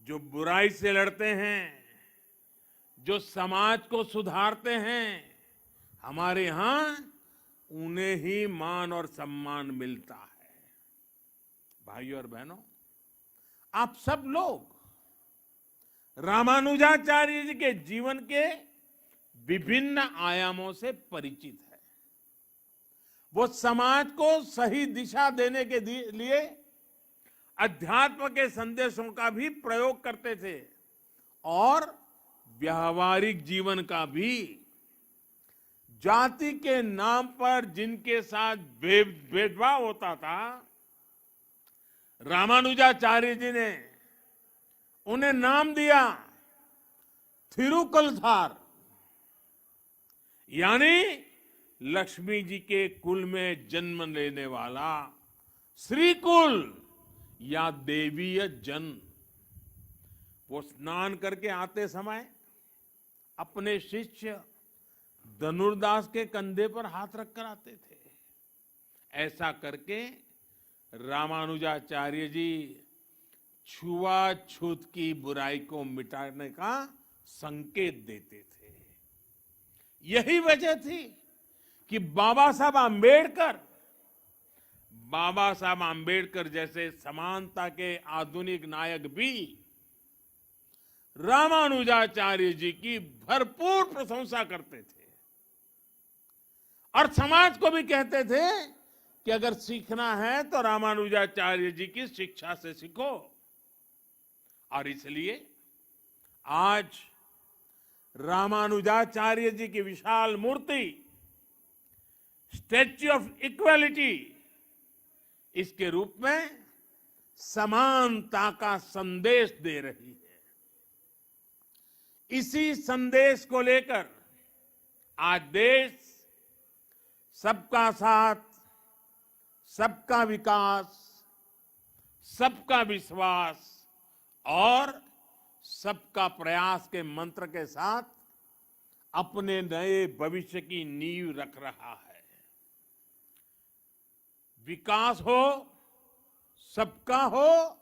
[SPEAKER 6] जो बुराई से लड़ते हैं, जो समाज को सुधारते हैं, हमारे यहां उन्हें ही मान और सम्मान मिलता है। भाइयों और बहनों, आप सब लोग रामानुजाचार्य जी के जीवन के विभिन्न आयामों से परिचित है। वो समाज को सही दिशा देने के लिए अध्यात्म के संदेशों का भी प्रयोग करते थे और व्यावहारिक जीवन का भी। जाति के नाम पर जिनके साथ भेदभाव होता था, रामानुजाचार्य जी ने उन्हें नाम दिया थिरुकुलथार, यानी लक्ष्मी जी के कुल में जन्म लेने वाला श्रीकुल या देवीय जन। वो स्नान करके आते समय अपने शिष्य धनुर्दास के कंधे पर हाथ रखकर आते थे। ऐसा करके रामानुजाचार्य जी छुआछूत की बुराई को मिटाने का संकेत देते थे। यही वजह थी कि बाबा साहब आंबेडकर जैसे समानता के आधुनिक नायक भी रामानुजाचार्य जी की भरपूर प्रशंसा करते थे और समाज को भी कहते थे कि अगर सीखना है तो रामानुजाचार्य जी की शिक्षा से सीखो। और इसलिए आज रामानुजाचार्य जी की विशाल मूर्ति स्टैच्यू ऑफ इक्वालिटी, इसके रूप में समानता का संदेश दे रही है। इसी संदेश को लेकर आज देश सबका साथ, सबका विकास, सबका विश्वास और सबका प्रयास के मंत्र के साथ अपने नए भविष्य की नींव रख रहा है। विकास हो, सबका हो,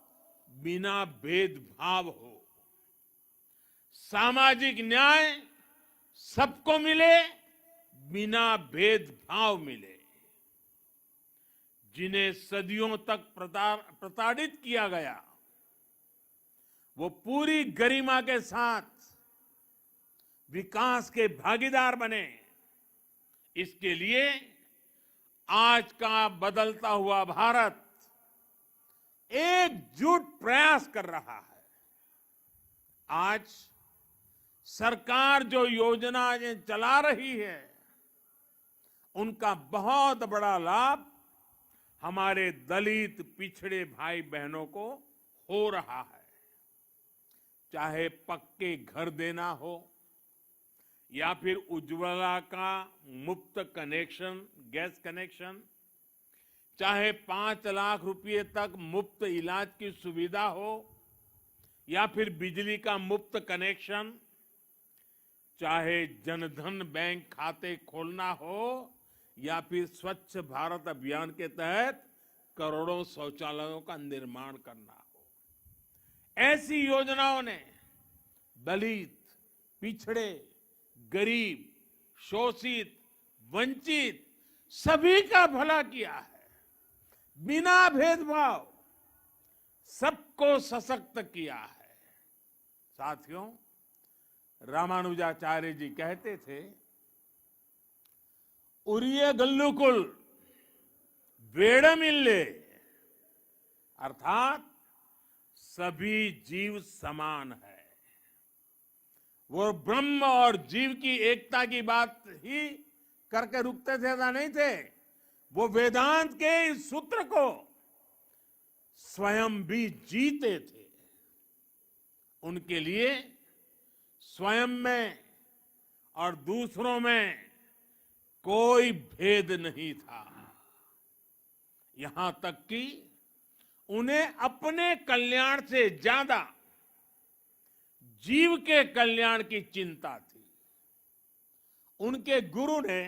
[SPEAKER 6] बिना भेदभाव हो। सामाजिक न्याय सबको मिले, बिना भेदभाव मिले। जिन्हें सदियों तक प्रताड़ित किया गया, वो पूरी गरिमा के साथ विकास के भागीदार बने। इसके लिए आज का बदलता हुआ भारत एकजुट प्रयास कर रहा है। आज सरकार जो योजनाएं चला रही है, उनका बहुत बड़ा लाभ हमारे दलित पिछड़े भाई बहनों को हो रहा है। चाहे पक्के घर देना हो या फिर उज्ज्वला का मुफ्त कनेक्शन, गैस कनेक्शन, चाहे 5 लाख रुपए तक मुफ्त इलाज की सुविधा हो या फिर बिजली का मुफ्त कनेक्शन, चाहे जनधन बैंक खाते खोलना हो या फिर स्वच्छ भारत अभियान के तहत करोड़ों शौचालयों का निर्माण करना हो, ऐसी योजनाओं ने दलित, पिछड़े, गरीब, शोषित, वंचित सभी का भला किया है। बिना भेदभाव सबको सशक्त किया है। साथियों, रामानुजाचार्य जी कहते थे, उरिय गल्लुकुल वेड़मिल्ले, अर्थात सभी जीव समान है। वो ब्रह्म और जीव की एकता की बात ही करके रुकते थे, ऐसा नहीं थे। वो वेदांत के इस सूत्र को स्वयं भी जीते थे। उनके लिए स्वयं में और दूसरों में कोई भेद नहीं था। यहां तक कि उन्हें अपने कल्याण से ज्यादा जीव के कल्याण की चिंता थी। उनके गुरु ने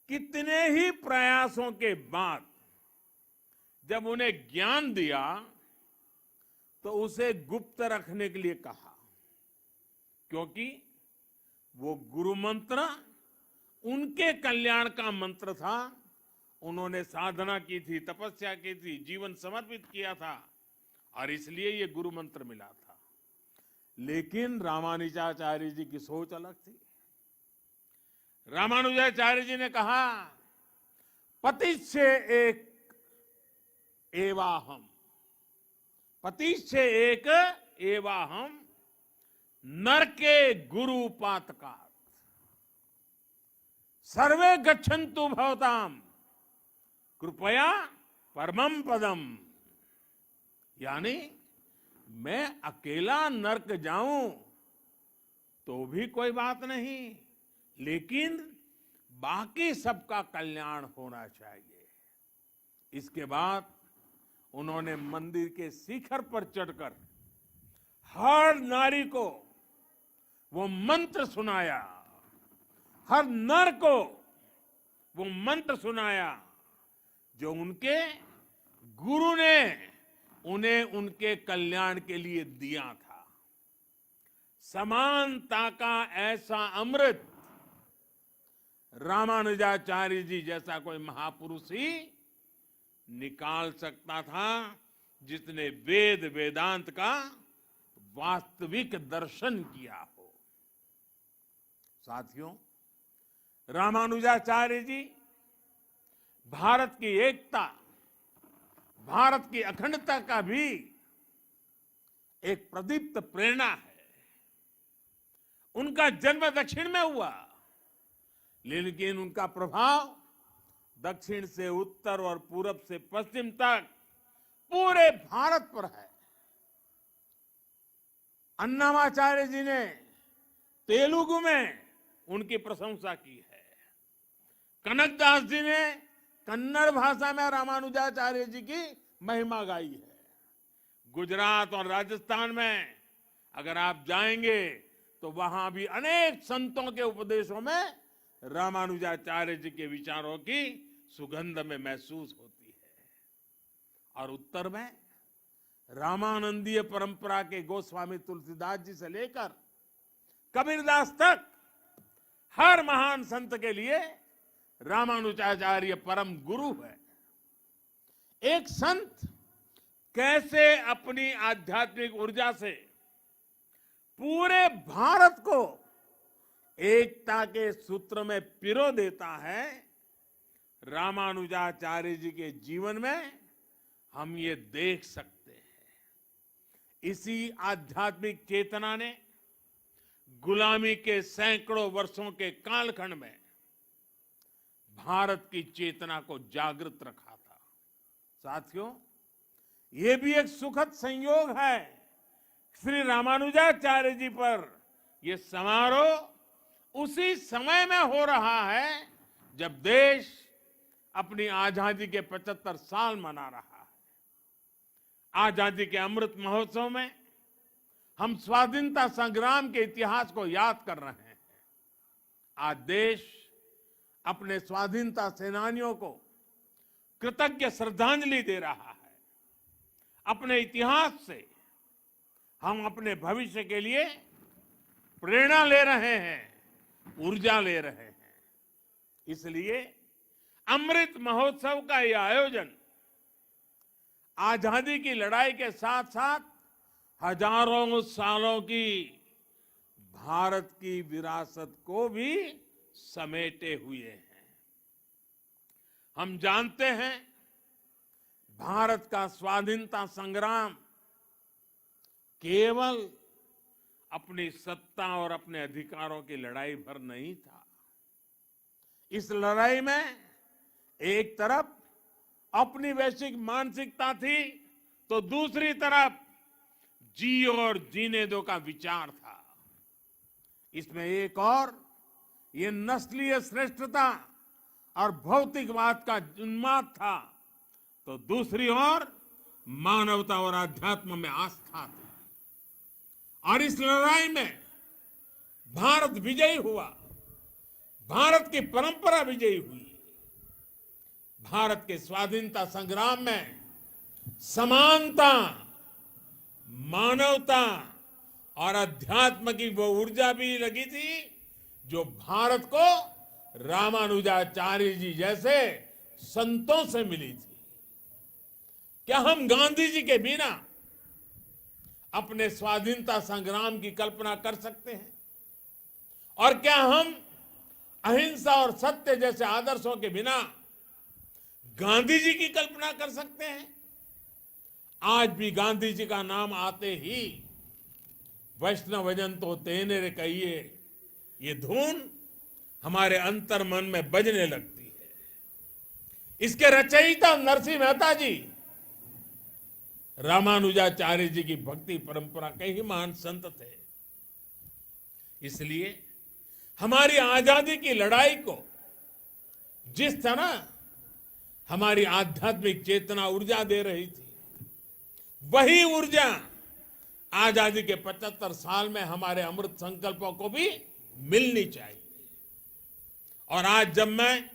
[SPEAKER 6] कितने ही प्रयासों के बाद जब उन्हें ज्ञान दिया तो उसे गुप्त रखने के लिए कहा, क्योंकि वो गुरु मंत्र उनके कल्याण का मंत्र था। उन्होंने साधना की थी, तपस्या की थी, जीवन समर्पित किया था और इसलिए ये गुरु मंत्र मिला था। लेकिन रामानुजाचार्य जी की सोच अलग थी। रामानुजाचार्य जी ने कहा, पतिश्चे एक एवाहम, पतिश्चे एक एवाहम, नरके गुरु पातकात्, सर्वे गच्छन्तु भवताम कृपया परमम पदम। यानी मैं अकेला नरक जाऊं तो भी कोई बात नहीं, लेकिन बाकी सबका कल्याण होना चाहिए। इसके बाद उन्होंने मंदिर के शिखर पर चढ़कर हर नारी को वो मंत्र सुनाया, हर नर को वो मंत्र सुनाया जो उनके गुरु ने उन्हें उनके कल्याण के लिए दिया था। समानता का ऐसा अमृत रामानुजाचार्य जी जैसा कोई महापुरुष ही निकाल सकता था, जिसने वेद वेदांत का वास्तविक दर्शन किया हो। साथियों, रामानुजाचार्य जी भारत की एकता, भारत की अखंडता का भी एक प्रदीप्त प्रेरणा है। उनका जन्म दक्षिण में हुआ, लेकिन उनका प्रभाव दक्षिण से उत्तर और पूरब से पश्चिम तक पूरे भारत पर है। अन्नामाचार्य जी ने तेलुगु में उनकी प्रशंसा की है। कनकदास जी ने कन्नड़ भाषा में रामानुजाचार्य जी की महिमा गाई है। गुजरात और राजस्थान में अगर आप जाएंगे तो वहां भी अनेक संतों के उपदेशों में रामानुजाचार्य जी के विचारों की सुगंध में महसूस होती है। और उत्तर में रामानंदीय परंपरा के गोस्वामी तुलसीदास जी से लेकर कबीरदास तक हर महान संत के लिए रामानुजाचार्य परम गुरु है। एक संत कैसे अपनी आध्यात्मिक ऊर्जा से पूरे भारत को एकता के सूत्र में पिरो देता है, रामानुजाचार्य जी के जीवन में हम ये देख सकते हैं। इसी आध्यात्मिक चेतना ने गुलामी के सैकड़ों वर्षों के कालखंड में भारत की चेतना को जागृत रखा था। साथियों, ये भी एक सुखद संयोग है। श्री रामानुजाचार्य जी पर ये समारोह उसी समय में हो रहा है जब देश अपनी आजादी के 75 साल मना रहा है। आजादी के अमृत महोत्सव में हम स्वाधीनता संग्राम के इतिहास को याद कर रहे हैं। आज देश अपने स्वाधीनता सेनानियों को कृतज्ञ श्रद्धांजलि दे रहा है। अपने इतिहास से हम अपने भविष्य के लिए प्रेरणा ले रहे हैं, ऊर्जा ले रहे हैं। इसलिए अमृत महोत्सव का यह आयोजन आजादी की लड़ाई के साथ साथ हजारों सालों की भारत की विरासत को भी समेटे हुए हैं। हम जानते हैं भारत का स्वाधीनता संग्राम केवल अपनी सत्ता और अपने अधिकारों की लड़ाई भर नहीं था। इस लड़ाई में एक तरफ अपनी वैश्विक मानसिकता थी तो दूसरी तरफ जी और जीने दो का विचार था। इसमें एक और ये नस्लीय श्रेष्ठता और भौतिकवाद का उन्माद था तो दूसरी ओर मानवता और आध्यात्म में आस्था थी। और इस लड़ाई में भारत विजयी हुआ, भारत की परंपरा विजयी हुई। भारत के स्वाधीनता संग्राम में समानता, मानवता और अध्यात्म की वो ऊर्जा भी लगी थी जो भारत को रामानुजाचार्य जी जैसे संतों से मिली थी। क्या हम गांधी जी के बिना अपने स्वाधीनता संग्राम की कल्पना कर सकते हैं? और क्या हम अहिंसा और सत्य जैसे आदर्शों के बिना गांधी जी की कल्पना कर सकते हैं? आज भी गांधी जी का नाम आते ही वैष्णवजन तो तेने रे कहिए ये धुन हमारे अंतर मन में बजने लगती है। इसके रचयिता नरसिंह मेहता जी रामानुजाचार्य जी की भक्ति परंपरा के ही महान संत थे। इसलिए हमारी आजादी की लड़ाई को जिस तरह हमारी आध्यात्मिक चेतना ऊर्जा दे रही थी, वही ऊर्जा आजादी के 75 साल में हमारे अमृत संकल्पों को भी मिलनी चाहिए। और आज जब मैं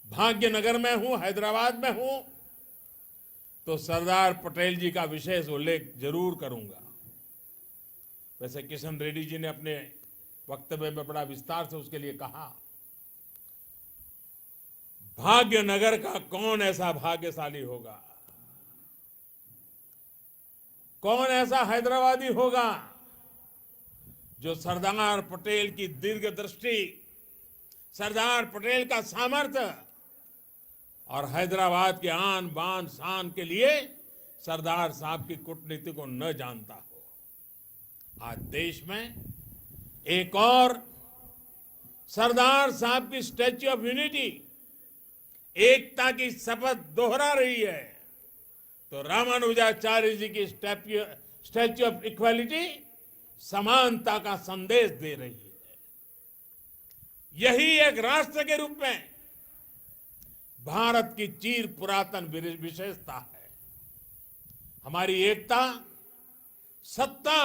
[SPEAKER 6] भाग्यनगर में हूं, हैदराबाद में हूं, तो सरदार पटेल जी का विशेष उल्लेख जरूर करूंगा। वैसे किशन रेड्डी जी ने अपने वक्तव्य में बड़ा विस्तार से उसके लिए कहा। भाग्यनगर का कौन ऐसा भाग्यशाली होगा, कौन ऐसा हैदराबादी होगा जो सरदार पटेल की दीर्घ दृष्टि, सरदार पटेल का सामर्थ्य और हैदराबाद के आन बान शान के लिए सरदार साहब की कूटनीति को न जानता हो। आज देश में एक और सरदार साहब की स्टैच्यू ऑफ यूनिटी एकता की शपथ दोहरा रही है, तो रामानुजाचार्य जी की स्टैच्यू ऑफ इक्वालिटी समानता का संदेश दे रही है। यही एक राष्ट्र के रूप में भारत की चीर पुरातन विशेषता है। हमारी एकता सत्ता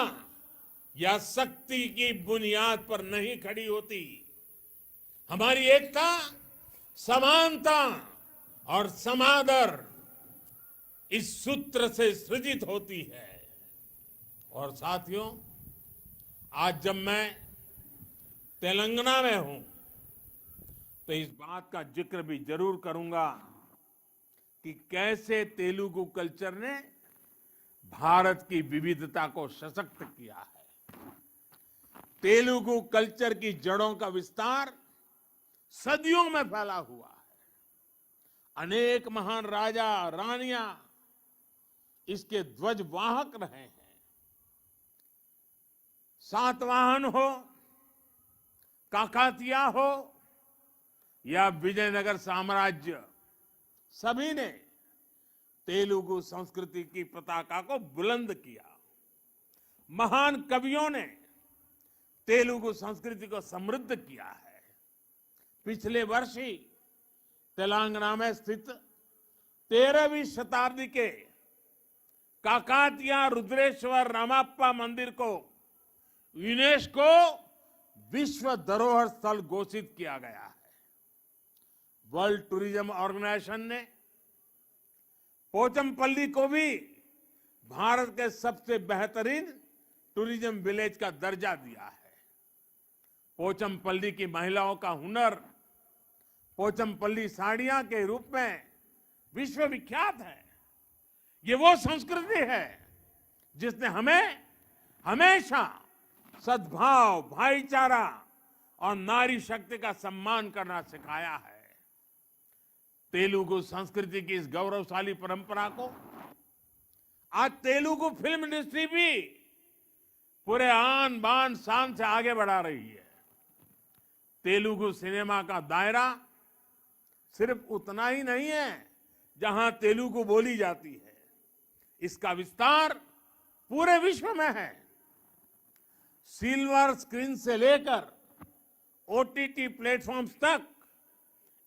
[SPEAKER 6] या शक्ति की बुनियाद पर नहीं खड़ी होती। हमारी एकता समानता और समादर इस सूत्र से सृजित होती है। और साथियों, आज जब मैं तेलंगाना में हूं तो इस बात का जिक्र भी जरूर करूंगा कि कैसे तेलुगु कल्चर ने भारत की विविधता को सशक्त किया है। तेलुगु कल्चर की जड़ों का विस्तार सदियों में फैला हुआ है। अनेक महान राजा रानियां इसके ध्वजवाहक रहे हैं। सातवाहन हो, काकातिया हो या विजयनगर साम्राज्य, सभी ने तेलुगु संस्कृति की पताका को बुलंद किया। महान कवियों ने तेलुगु संस्कृति को समृद्ध किया है। पिछले वर्ष ही तेलंगाना में स्थित 13वीं शताब्दी के काकातिया रुद्रेश्वर रामाप्पा मंदिर को यूनेस्को विश्व धरोहर स्थल घोषित किया गया है। वर्ल्ड टूरिज्म ऑर्गेनाइजेशन ने पोचमपल्ली को भी भारत के सबसे बेहतरीन टूरिज्म विलेज का दर्जा दिया है। पोचमपल्ली की महिलाओं का हुनर पोचमपल्ली साड़ियां के रूप में विश्व विख्यात है। ये वो संस्कृति है जिसने हमें हमेशा सद्भाव, भाईचारा और नारी शक्ति का सम्मान करना सिखाया है। तेलुगु संस्कृति की इस गौरवशाली परंपरा को आज तेलुगु फिल्म इंडस्ट्री भी पूरे आन बान शान से आगे बढ़ा रही है। तेलुगु सिनेमा का दायरा सिर्फ उतना ही नहीं है जहां तेलुगु बोली जाती है, इसका विस्तार पूरे विश्व में है। सिल्वर स्क्रीन से लेकर ओटीटी प्लेटफॉर्म्स तक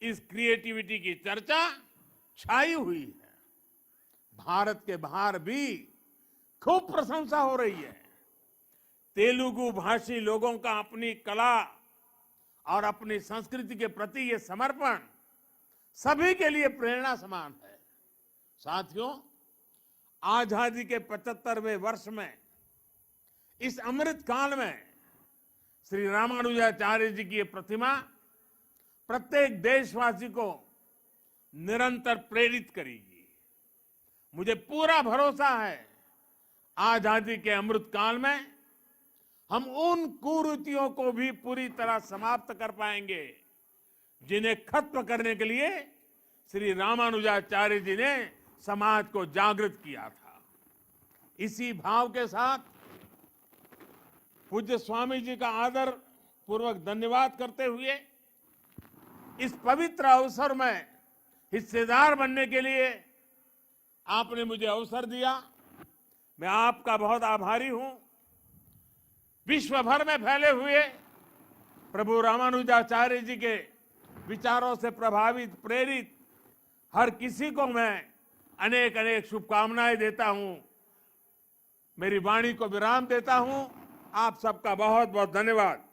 [SPEAKER 6] इस क्रिएटिविटी की चर्चा छाई हुई है। भारत के बाहर भी खूब प्रशंसा हो रही है। तेलुगु भाषी लोगों का अपनी कला और अपनी संस्कृति के प्रति ये समर्पण सभी के लिए प्रेरणा समान है। साथियों, आजादी के 75वें वर्ष में इस अमृत काल में श्री रामानुजाचार्य जी की ये प्रतिमा प्रत्येक देशवासी को निरंतर प्रेरित करेगी। मुझे पूरा भरोसा है आजादी के अमृत काल में हम उन कुरीतियों को भी पूरी तरह समाप्त कर पाएंगे जिन्हें खत्म करने के लिए श्री रामानुजाचार्य जी ने समाज को जागृत किया था। इसी भाव के साथ पूज्य स्वामी जी का आदर पूर्वक धन्यवाद करते हुए इस पवित्र अवसर में हिस्सेदार बनने के लिए आपने मुझे अवसर दिया। मैं आपका बहुत आभारी हूं। विश्व भर में फैले हुए प्रभु रामानुजाचार्य जी के विचारों से प्रभावित, प्रेरित हर किसी को मैं अनेक अनेक शुभकामनाएं देता हूं। मेरी वाणी को विराम देता हूं। आप सबका बहुत बहुत धन्यवाद।